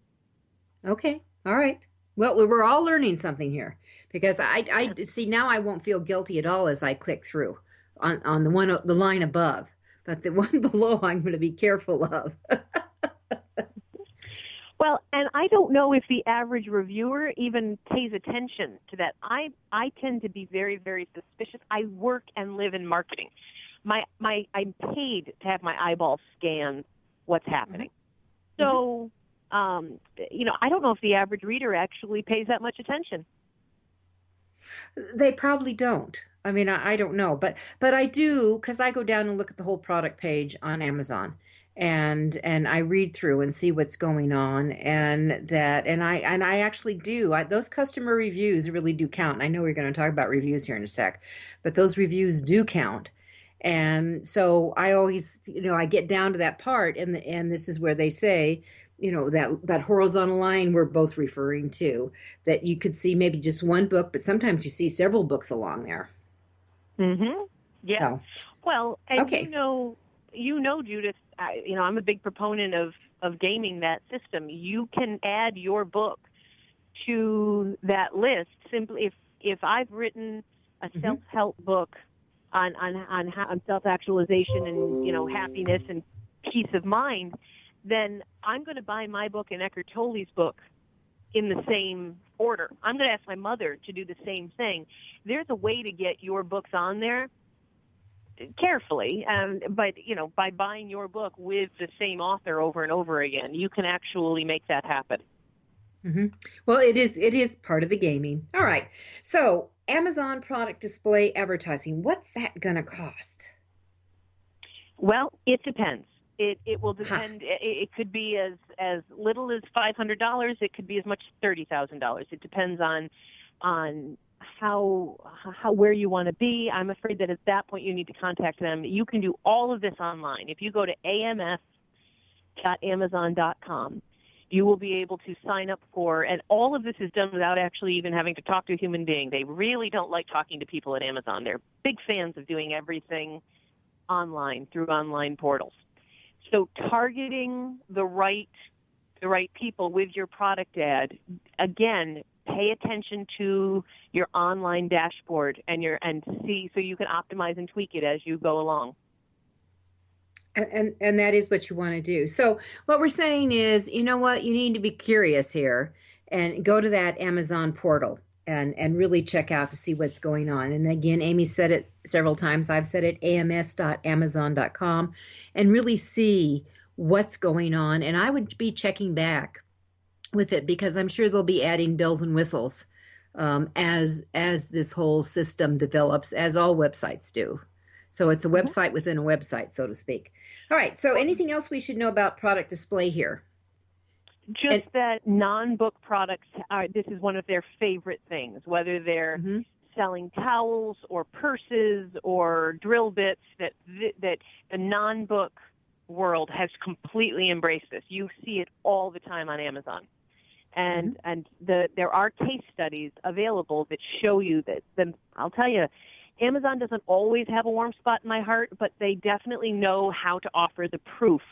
Okay. All right. Well, we're all learning something here, because I see now I won't feel guilty at all as I click through on the line above, but the one below I'm going to be careful of. Well, and I don't know if the average reviewer even pays attention to that. I tend to be very, very suspicious. I work and live in marketing. I'm paid to have my eyeballs scan what's happening. So, I don't know if the average reader actually pays that much attention. They probably don't. I mean, I don't know, but I do, because I go down and look at the whole product page on Amazon. And I read through and see what's going on, and I actually do. Those customer reviews really do count. And I know we're going to talk about reviews here in a sec, but those reviews do count. And so I always, I get down to that part, and this is where they say, that horizontal line we're both referring to, that you could see maybe just one book, but sometimes you see several books along there. Mm-hmm. Yeah. So, well, and Judith, I'm a big proponent of gaming that system. You can add your book to that list simply if I've written a self-help book on self-actualization and happiness and peace of mind, then I'm going to buy my book and Eckhart Tolle's book in the same order. I'm going to ask my mother to do the same thing. There's a way to get your books on there carefully, but by buying your book with the same author over and over again, you can actually make that happen. Well, it is part of the gaming. All right. So Amazon product display advertising, what's that going to cost? Well, it depends. It will depend. It could be as little as $500. It could be as much as $30,000. It depends on how where you want to be. I'm afraid that at that point you need to contact them. You can do all of this online. If you go to ams.amazon.com, you will be able to sign up for, and all of this is done without actually even having to talk to a human being. They really don't like talking to people at Amazon. They're big fans of doing everything online through online portals. So targeting the right people with your product ad, again, pay attention to your online dashboard and see so you can optimize and tweak it as you go along. And that is what you want to do. So what we're saying is, you know what, you need to be curious here and go to that Amazon portal and really check out to see what's going on. And again, Amy said it several times. I've said it, ams.amazon.com, and really see what's going on. And I would be checking back with it because I'm sure they'll be adding bells and whistles as this whole system develops, as all websites do. So it's a website within a website, so to speak. All right. So anything else we should know about product display here? That non-book products this is one of their favorite things, whether they're selling towels or purses or drill bits, that the non-book world has completely embraced this. You see it all the time on Amazon. And there are case studies available that show you that. I'll tell you, Amazon doesn't always have a warm spot in my heart, but they definitely know how to offer the proof.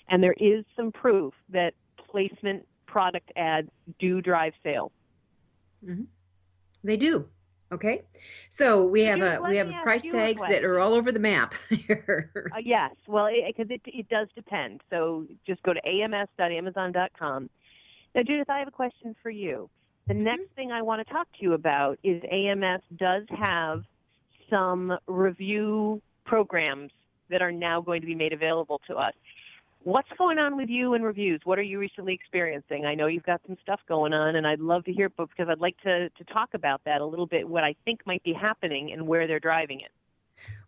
And there is some proof that placement product ads do drive sales. They do. Okay. So we have price tags that are all over the map here. Yes. Well, because it does depend. So just go to ams.amazon.com. Now, Judith, I have a question for you. The next thing I want to talk to you about is AMS does have some review programs that are now going to be made available to us. What's going on with you and reviews? What are you recently experiencing? I know you've got some stuff going on, and I'd love to hear it because I'd like to talk about that a little bit, what I think might be happening and where they're driving it.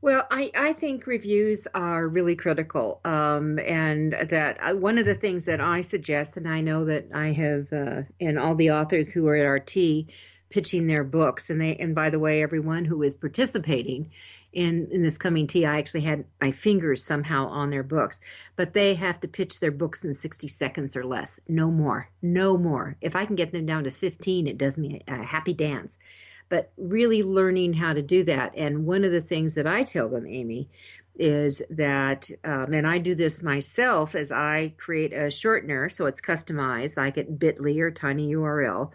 Well, I think reviews are really critical, and that one of the things that I suggest, and I know that I have, and all the authors who are at our tea pitching their books, and by the way, everyone who is participating in this coming tea, I actually had my fingers somehow on their books, but they have to pitch their books in 60 seconds or less, no more. If I can get them down to 15, it does me a happy dance. But really learning how to do that. And one of the things that I tell them, Amy, is that, and I do this myself as I create a shortener, so it's customized, like at bit.ly or tiny URL,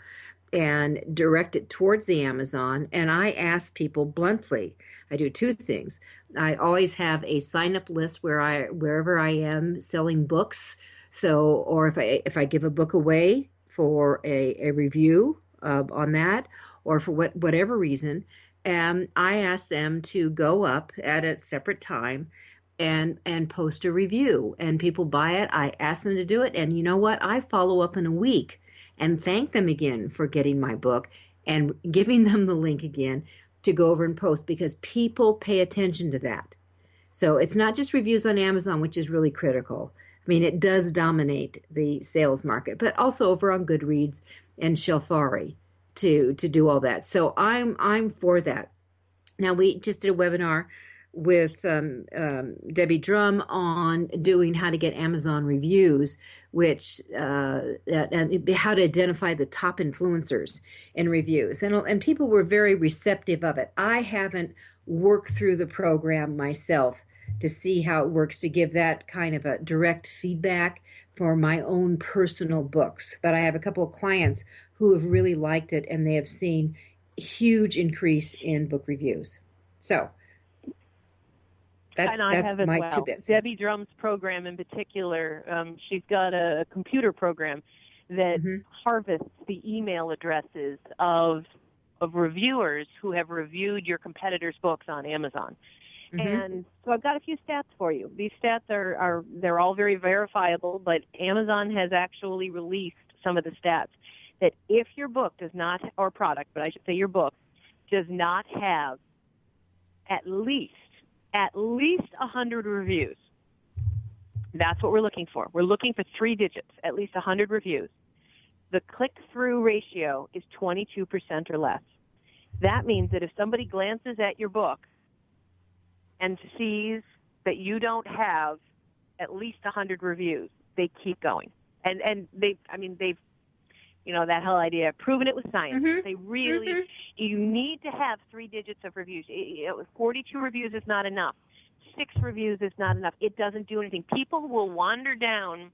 and direct it towards the Amazon. And I ask people bluntly, I do two things. I always have a sign-up list wherever I am selling books. So, or if I give a book away for a review on that, or for whatever reason, I ask them to go up at a separate time and post a review. And people buy it. I ask them to do it. And you know what? I follow up in a week and thank them again for getting my book and giving them the link again to go over and post, because people pay attention to that. So it's not just reviews on Amazon, which is really critical. I mean, it does dominate the sales market, but also over on Goodreads and Shelfari to do all that. So I'm for that. Now, we just did a webinar with Debbie Drum on doing how to get Amazon reviews, which and how to identify the top influencers in reviews. And people were very receptive of it. I haven't worked through the program myself to see how it works, to give that kind of a direct feedback for my own personal books. But I have a couple of clients who have really liked it, and they have seen a huge increase in book reviews. So that's my 2 bits. Debbie Drum's program in particular, she's got a computer program that harvests the email addresses of reviewers who have reviewed your competitors' books on Amazon. And so I've got a few stats for you. These stats they're all very verifiable, but Amazon has actually released some of the stats that if your book does not, or product, but I should say your book, does not have at least 100 reviews. That's what we're looking for. We're looking for 3 digits, at least 100 reviews. The click-through ratio is 22% or less. That means that if somebody glances at your book and sees that you don't have at least 100 reviews, they keep going. And they've, that whole idea of proving it with science. They really, you need to have 3 digits of reviews. 42 reviews is not enough. 6 reviews is not enough. It doesn't do anything. People will wander down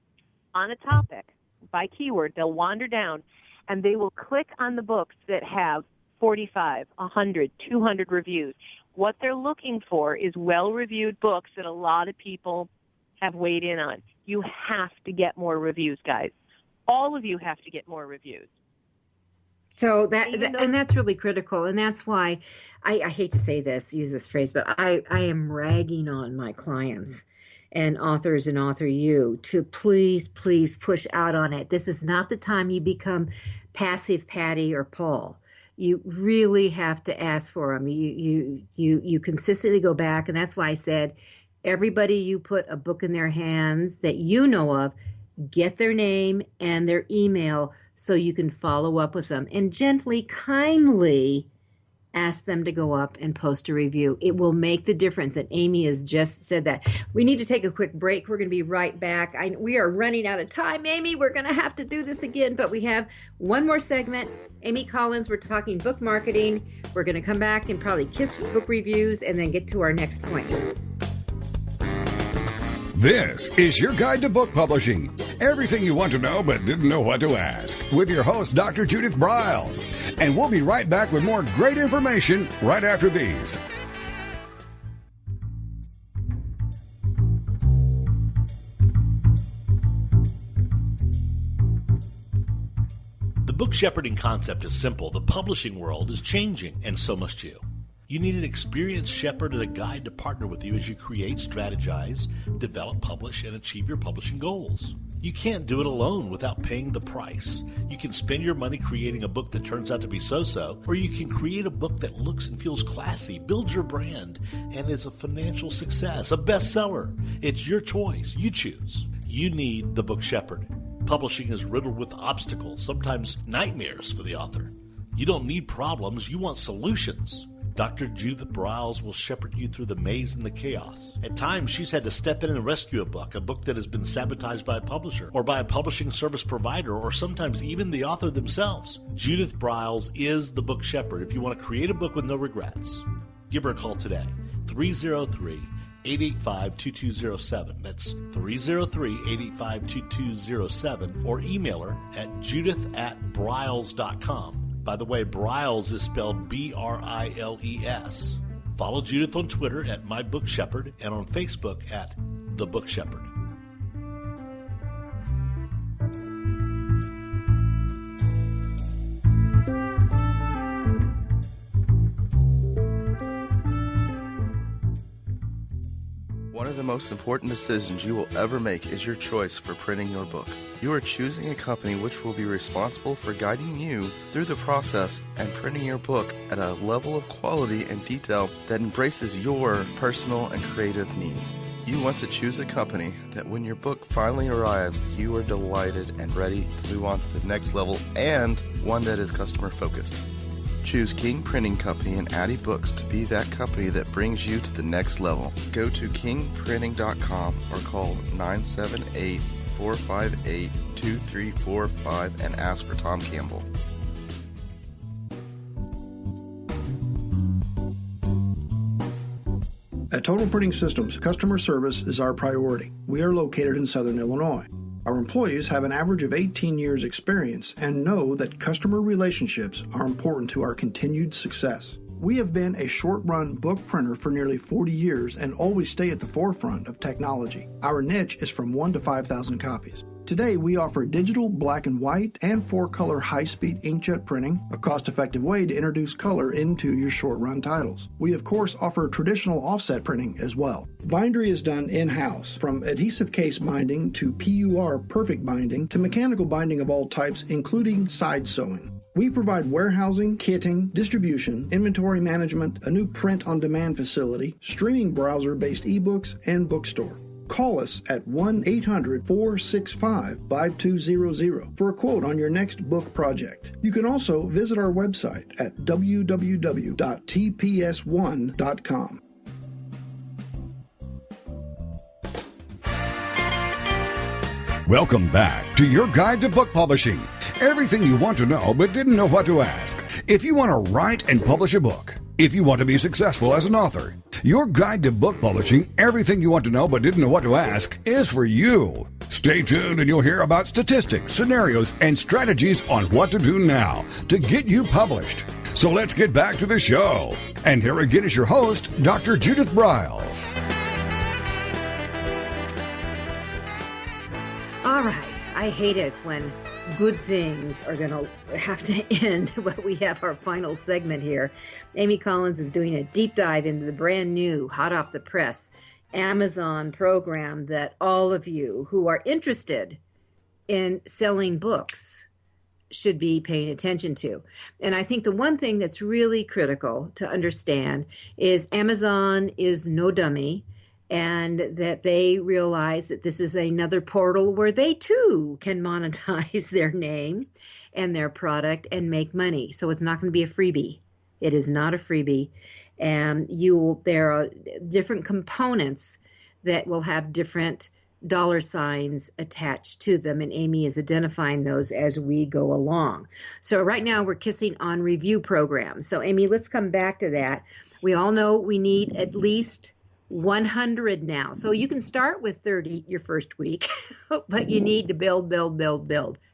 on a topic by keyword. They'll wander down, and they will click on the books that have 45, 100, 200 reviews. What they're looking for is well-reviewed books that a lot of people have weighed in on. You have to get more reviews, guys. All of you have to get more reviews. So and that's really critical, and that's why I hate to say this, use this phrase, but I am ragging on my clients and authors and AuthorU to please push out on it. This is not the time you become passive Patty or Paul. You really have to ask for them. You consistently go back, and that's why I said everybody you put a book in their hands that you know of, get their name and their email so you can follow up with them and gently, kindly ask them to go up and post a review. It will make the difference. And Amy has just said that. We need to take a quick break. We're going to be right back. We are running out of time, Amy. We're going to have to do this again, but we have one more segment. Amy Collins, we're talking book marketing. We're going to come back and probably kiss book reviews and then get to our next point. This is your guide to book publishing. Everything you want to know but didn't know what to ask. With your host, Dr. Judith Briles. And we'll be right back with more great information right after these. The book shepherding concept is simple. The publishing world is changing, and so must you. You need an experienced shepherd and a guide to partner with you as you create, strategize, develop, publish, and achieve your publishing goals. You can't do it alone without paying the price. You can spend your money creating a book that turns out to be so-so, or you can create a book that looks and feels classy, builds your brand, and is a financial success, a bestseller. It's your choice. You choose. You need the book shepherd. Publishing is riddled with obstacles, sometimes nightmares for the author. You don't need problems. You want solutions. Dr. Judith Briles will shepherd you through the maze and the chaos. At times, she's had to step in and rescue a book that has been sabotaged by a publisher or by a publishing service provider or sometimes even the author themselves. Judith Briles is the book shepherd if you want to create a book with no regrets. Give her a call today, 303-885-2207. That's 303-885-2207, or email her at judith@briles.com. By the way, Briles is spelled B-R-I-L-E-S. Follow Judith on Twitter at My Book Shepherd and on Facebook at The Book Shepherd. One of the most important decisions you will ever make is your choice for printing your book. You are choosing a company which will be responsible for guiding you through the process and printing your book at a level of quality and detail that embraces your personal and creative needs. You want to choose a company that when your book finally arrives, you are delighted and ready to move on to the next level, and one that is customer focused. Choose King Printing Company and Addy Books to be that company that brings you to the next level. Go to kingprinting.com or call 978-458-2345 and ask for Tom Campbell. At Total Printing Systems, customer service is our priority. We are located in Southern Illinois. Our employees have an average of 18 years experience and know that customer relationships are important to our continued success. We have been a short-run book printer for nearly 40 years and always stay at the forefront of technology. Our niche is from 1 to 5,000 copies. Today, we offer digital, black and white, and 4-color high-speed inkjet printing, a cost-effective way to introduce color into your short-run titles. We, of course, offer traditional offset printing as well. Bindery is done in-house, from adhesive case binding to PUR perfect binding to mechanical binding of all types, including side sewing. We provide warehousing, kitting, distribution, inventory management, a new print-on-demand facility, streaming browser-based ebooks, and bookstore. Call us at 1-800-465-5200 for a quote on your next book project. You can also visit our website at www.tps1.com. Welcome back to your guide to book publishing. Everything you want to know but didn't know what to ask. If you want to write and publish a book, If you want to be successful as an author, your guide to book publishing, everything you want to know but didn't know what to ask, is for you. Stay tuned and you'll hear about statistics, scenarios, and strategies on what to do now to get you published. So let's get back to the show. And here again is your host, Dr. Judith Briles. All right. I hate it when good things are going to have to end, but we have our final segment here. Amy Collins is doing a deep dive into the brand new, hot off the press, Amazon program that all of you who are interested in selling books should be paying attention to. And I think the one thing that's really critical to understand is Amazon is no dummy, and that they realize that this is another portal where they too can monetize their name and their product and make money. So it's not going to be a freebie. It is not a freebie. And there are different components that will have different dollar signs attached to them, and Amy is identifying those as we go along. So right now we're kissing on review programs. So Amy, let's come back to that. We all know we need at least 100 now. So you can start with 30 your first week, but you need to build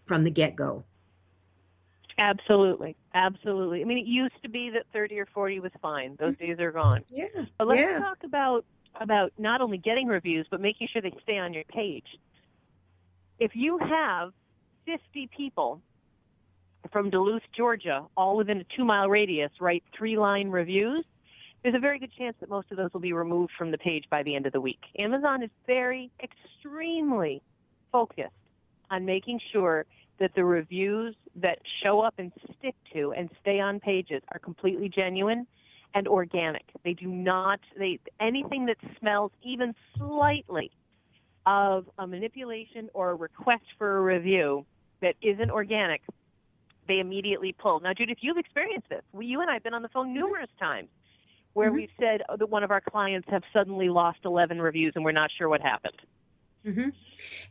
from the get-go. Absolutely. Absolutely. I mean, it used to be that 30 or 40 was fine. Those days are gone. Yeah. But let's talk about not only getting reviews, but making sure they stay on your page. If you have 50 people from Duluth, Georgia, all within a 2-mile radius, write 3-line reviews, there's a very good chance that most of those will be removed from the page by the end of the week. Amazon is extremely focused on making sure that the reviews that show up and stick to and stay on pages are completely genuine and organic. They do not, anything that smells even slightly of a manipulation or a request for a review that isn't organic, they immediately pull. Now, Judith, you've experienced this. You and I have been on the phone numerous times where we've said that one of our clients have suddenly lost 11 reviews and we're not sure what happened. Mm-hmm.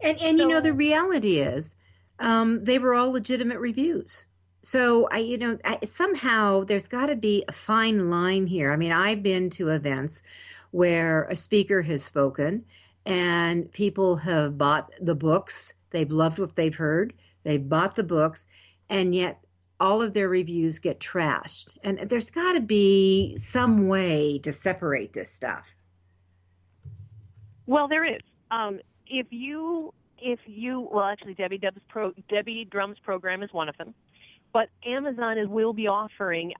And so, you know, the reality is they were all legitimate reviews. So, somehow there's got to be a fine line here. I mean, I've been to events where a speaker has spoken and people have bought the books. They've loved what they've heard. They've bought the books, and yet all of their reviews get trashed. And there's got to be some way to separate this stuff. Well, there is. Actually, Debbie Drum's program is one of them. But Amazon will be offering,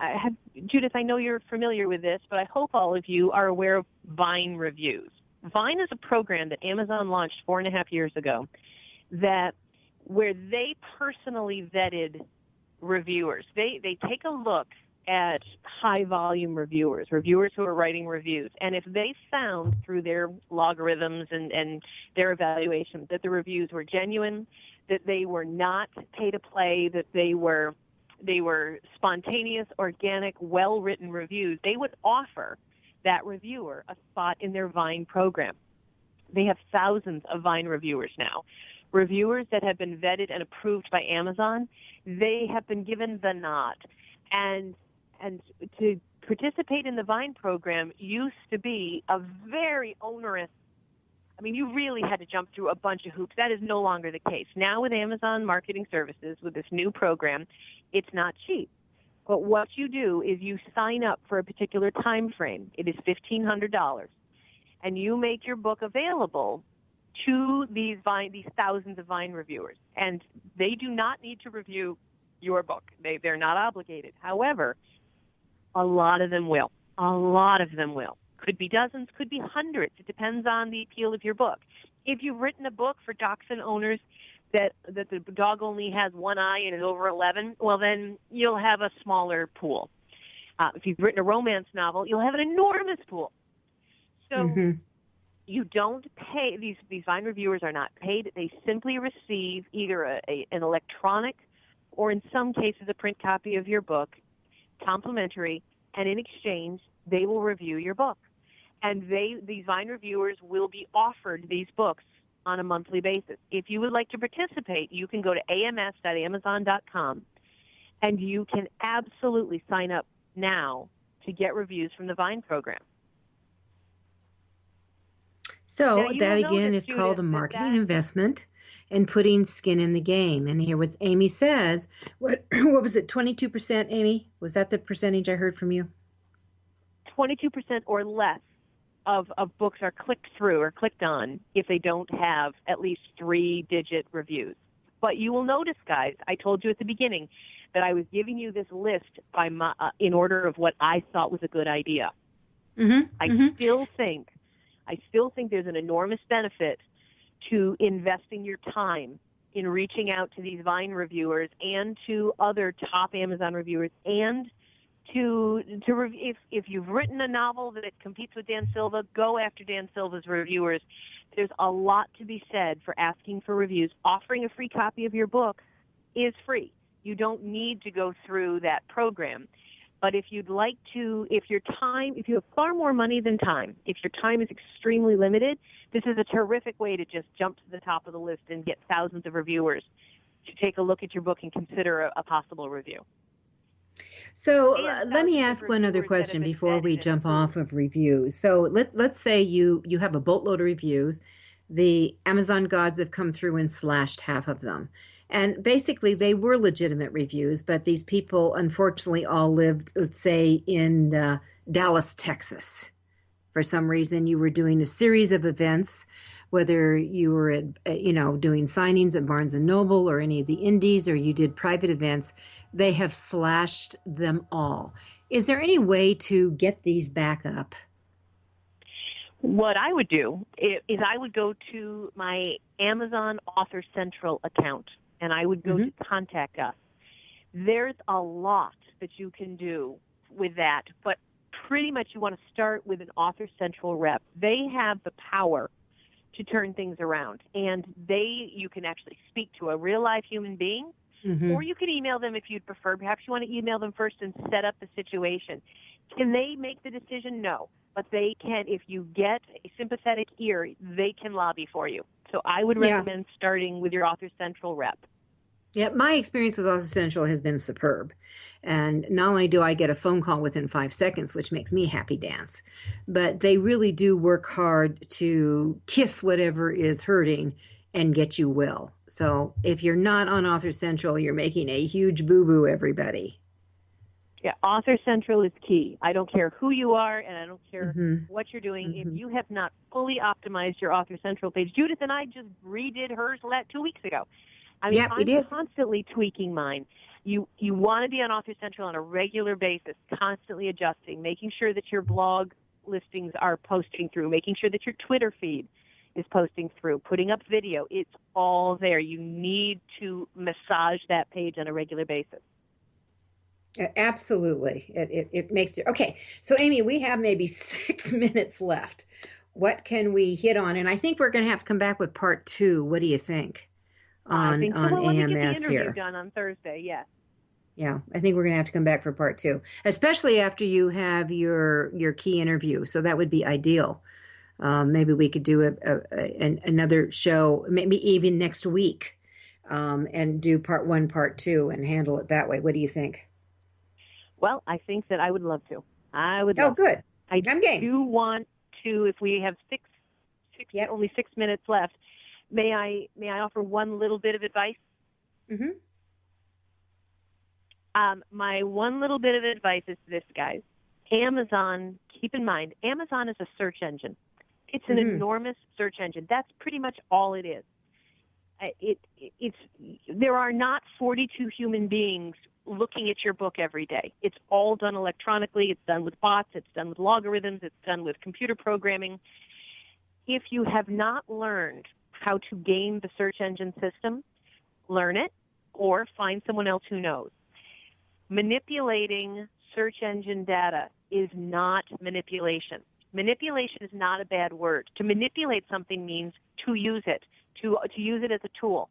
Judith, I know you're familiar with this, but I hope all of you are aware of Vine Reviews. Vine is a program that Amazon launched 4.5 years ago where they personally vetted reviewers. They take a look at high-volume reviewers who are writing reviews. And if they found through their logarithms and their evaluation that the reviews were genuine, that they were not pay-to-play, that they were spontaneous, organic, well-written reviews, they would offer that reviewer a spot in their Vine program. They have thousands of Vine reviewers now. Reviewers that have been vetted and approved by Amazon, they have been given the nod. And to participate in the Vine program used to be a very onerous, you really had to jump through a bunch of hoops. That is no longer the case. Now with Amazon Marketing Services, with this new program, it's not cheap. But what you do is you sign up for a particular time frame. It is $1,500. And you make your book available to these thousands of Vine reviewers. And they do not need to review your book. They're not obligated. However, a lot of them will. A lot of them will. Could be dozens, could be hundreds. It depends on the appeal of your book. If you've written a book for dachshund owners that the dog only has one eye and is over 11, well, then you'll have a smaller pool. If you've written a romance novel, you'll have an enormous pool. So you don't pay. These Vine reviewers are not paid. They simply receive either an electronic or, in some cases, a print copy of your book, complimentary, and in exchange, they will review your book. And these Vine reviewers will be offered these books on a monthly basis. If you would like to participate, you can go to ams.amazon.com, and you can absolutely sign up now to get reviews from the Vine program. So Now, that again notice, is called a Judith, marketing investment and putting skin in the game. And here was Amy says, what was it, 22%, Amy? Was that the percentage I heard from you? 22% or less of books are clicked through or clicked on if they don't have at least 3-digit reviews. But you will notice, guys, I told you at the beginning that I was giving you this list by in order of what I thought was a good idea. I still think there's an enormous benefit to investing your time in reaching out to these Vine reviewers and to other top Amazon reviewers, and if you've written a novel that it competes with Dan Silva, go after Dan Silva's reviewers. There's a lot to be said for asking for reviews. Offering a free copy of your book is free. You don't need to go through that program. But if you'd like to, if you have far more money than time, if your time is extremely limited, this is a terrific way to just jump to the top of the list and get thousands of reviewers to take a look at your book and consider a possible review. So let me ask one other question before we jump off of reviews. So let's say you have a boatload of reviews. The Amazon gods have come through and slashed half of them. And basically, they were legitimate reviews, but these people, unfortunately, all lived, let's say, in Dallas, Texas. For some reason, you were doing a series of events, whether you were doing signings at Barnes & Noble or any of the indies, or you did private events. They have slashed them all. Is there any way to get these back up? What I would do is I would go to my Amazon Author Central account, and I would go to Contact Us. There's a lot that you can do with that, but pretty much you want to start with an Author Central rep. They have the power to turn things around, and you can actually speak to a real-life human being, or you can email them if you'd prefer. Perhaps you want to email them first and set up the situation. Can they make the decision? No. But they can, if you get a sympathetic ear, they can lobby for you. So I would recommend starting with your Author Central rep. Yeah, my experience with Author Central has been superb. And not only do I get a phone call within 5 seconds, which makes me happy dance, but they really do work hard to kiss whatever is hurting and get you well. So if you're not on Author Central, you're making a huge boo-boo, everybody. Yeah, Author Central is key. I don't care who you are, and I don't care what you're doing. If you have not fully optimized your Author Central page, Judith and I just redid hers 2 weeks ago. I mean, I'm constantly tweaking mine. You want to be on Author Central on a regular basis, constantly adjusting, making sure that your blog listings are posting through, making sure that your Twitter feed is posting through, putting up video. It's all there. You need to massage that page on a regular basis. Absolutely. It makes it. Okay. So, Amy, we have maybe 6 minutes left. What can we hit on? And I think we're going to have to come back with part 2. What do you think on let me get the AMS interview here? done on Thursday, yes. Yeah, I think we're going to have to come back for part 2, especially after you have your key interview. So that would be ideal. Maybe we could do another show, maybe even next week, and do part 1, part 2, and handle it that way. What do you think? Well, I think that I would love to. Oh, good. I'm game. I do want to, if we have only 6 minutes left, may I offer one little bit of advice? My one little bit of advice is this, guys. Amazon, keep in mind, Amazon is a search engine. It's an enormous search engine. That's pretty much all it is. There are not 42 human beings looking at your book every day. It's all done electronically. It's done with bots. It's done with logarithms. It's done with computer programming. If you have not learned how to game the search engine system, learn it or find someone else who knows. Manipulating search engine data is not manipulation. Manipulation is not a bad word. To manipulate something means to use it, to use it as a tool.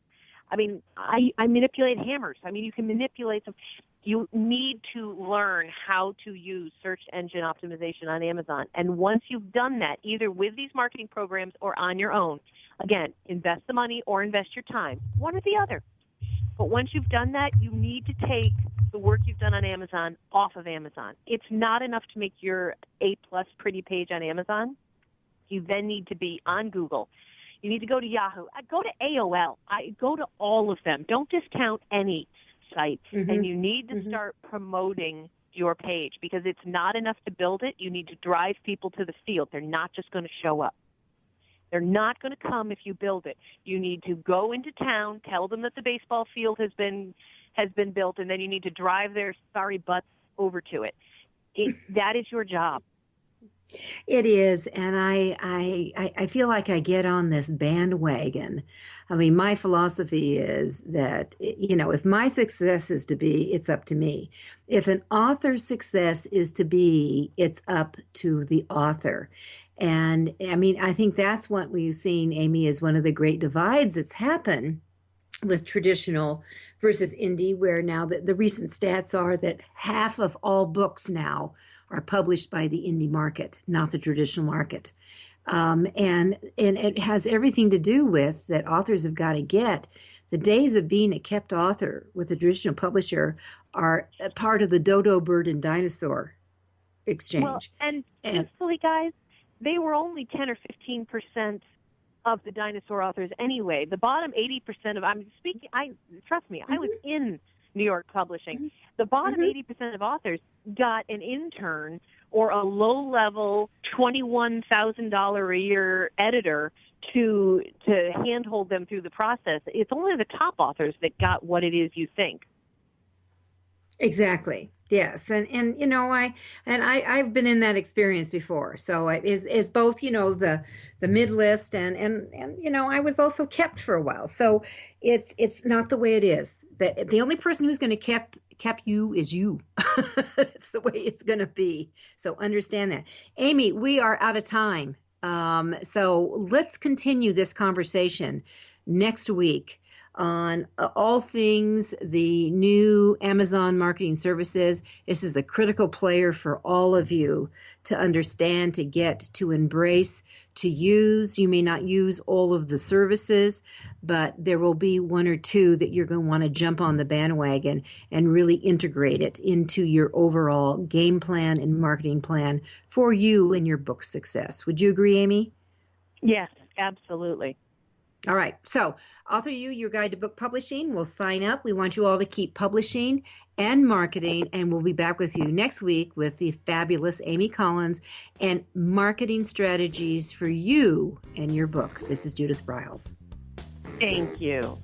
I mean, I manipulate hammers. I mean, you can manipulate them. You need to learn how to use search engine optimization on Amazon. And once you've done that, either with these marketing programs or on your own, again, invest the money or invest your time, one or the other. But once you've done that, you need to take the work you've done on Amazon off of Amazon. It's not enough to make your A-plus pretty page on Amazon. You then need to be on Google. You need to go to Yahoo. Go to AOL. Go to all of them. Don't discount any site. And you need to start promoting your page, because it's not enough to build it. You need to drive people to the field. They're not just going to show up. They're not going to come if you build it. You need to go into town, tell them that the baseball field has been built, and then you need to drive their sorry butts over to it. That is your job. It is, and I feel like I get on this bandwagon. I mean, my philosophy is that, if my success is to be, it's up to me. If an author's success is to be, it's up to the author. And, I mean, I think that's what we've seen, Amy, is one of the great divides that's happened with traditional versus indie, where now the recent stats are that half of all books now are published by the indie market, not the traditional market. And it has everything to do with that authors have got to get. The days of being a kept author with a traditional publisher are a part of the dodo bird and dinosaur exchange. Well, and truthfully, guys, they were only 10 or 15% of the dinosaur authors anyway. The bottom 80% of, trust me, I was in New York publishing. The bottom 80% of authors got an intern or a low-level $21,000 a year editor to handhold them through the process. It's only the top authors that got what it is you think. Exactly. Yes, and I've been in that experience before. So is both the mid list and I was also kept for a while. So it's not the way it is. The only person who's going to kept you is you. It's the way it's going to be. So understand that. Amy, we are out of time. So let's continue this conversation next week on all things the new Amazon marketing services. This is a critical player for all of you to understand, to get, to embrace, to use. You may not use all of the services, but there will be one or two that you're going to want to jump on the bandwagon and really integrate it into your overall game plan and marketing plan for you and your book success. Would you agree, Amy? Yes, absolutely. All right. So AuthorU, your guide to book publishing, will sign up. We want you all to keep publishing and marketing, and we'll be back with you next week with the fabulous Amy Collins and marketing strategies for you and your book. This is Judith Briles. Thank you.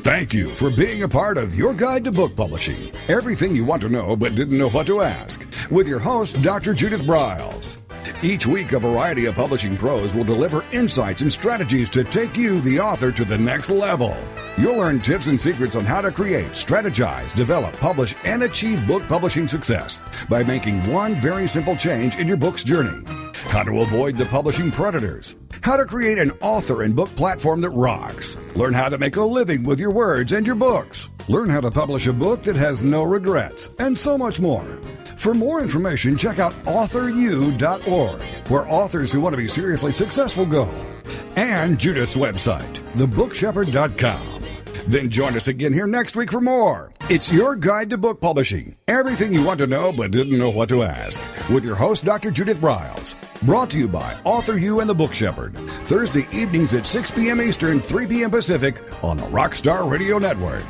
Thank you for being a part of Your Guide to Book Publishing. Everything you want to know but didn't know what to ask. With your host, Dr. Judith Briles. Each week, a variety of publishing pros will deliver insights and strategies to take you, the author, to the next level. You'll learn tips and secrets on how to create, strategize, develop, publish, and achieve book publishing success by making one very simple change in your book's journey. How to avoid the publishing predators. How to create an author and book platform that rocks. Learn how to make a living with your words and your books. Learn how to publish a book that has no regrets, and so much more. For more information, check out AuthorU.org, where authors who want to be seriously successful go. And Judith's website, thebookshepherd.com. Then join us again here next week for more. It's Your Guide to Book Publishing. Everything you want to know but didn't know what to ask. With your host, Dr. Judith Briles. Brought to you by AuthorU and the Book Shepherd. Thursday evenings at 6 p.m. Eastern, 3 p.m. Pacific on the Rockstar Radio Network.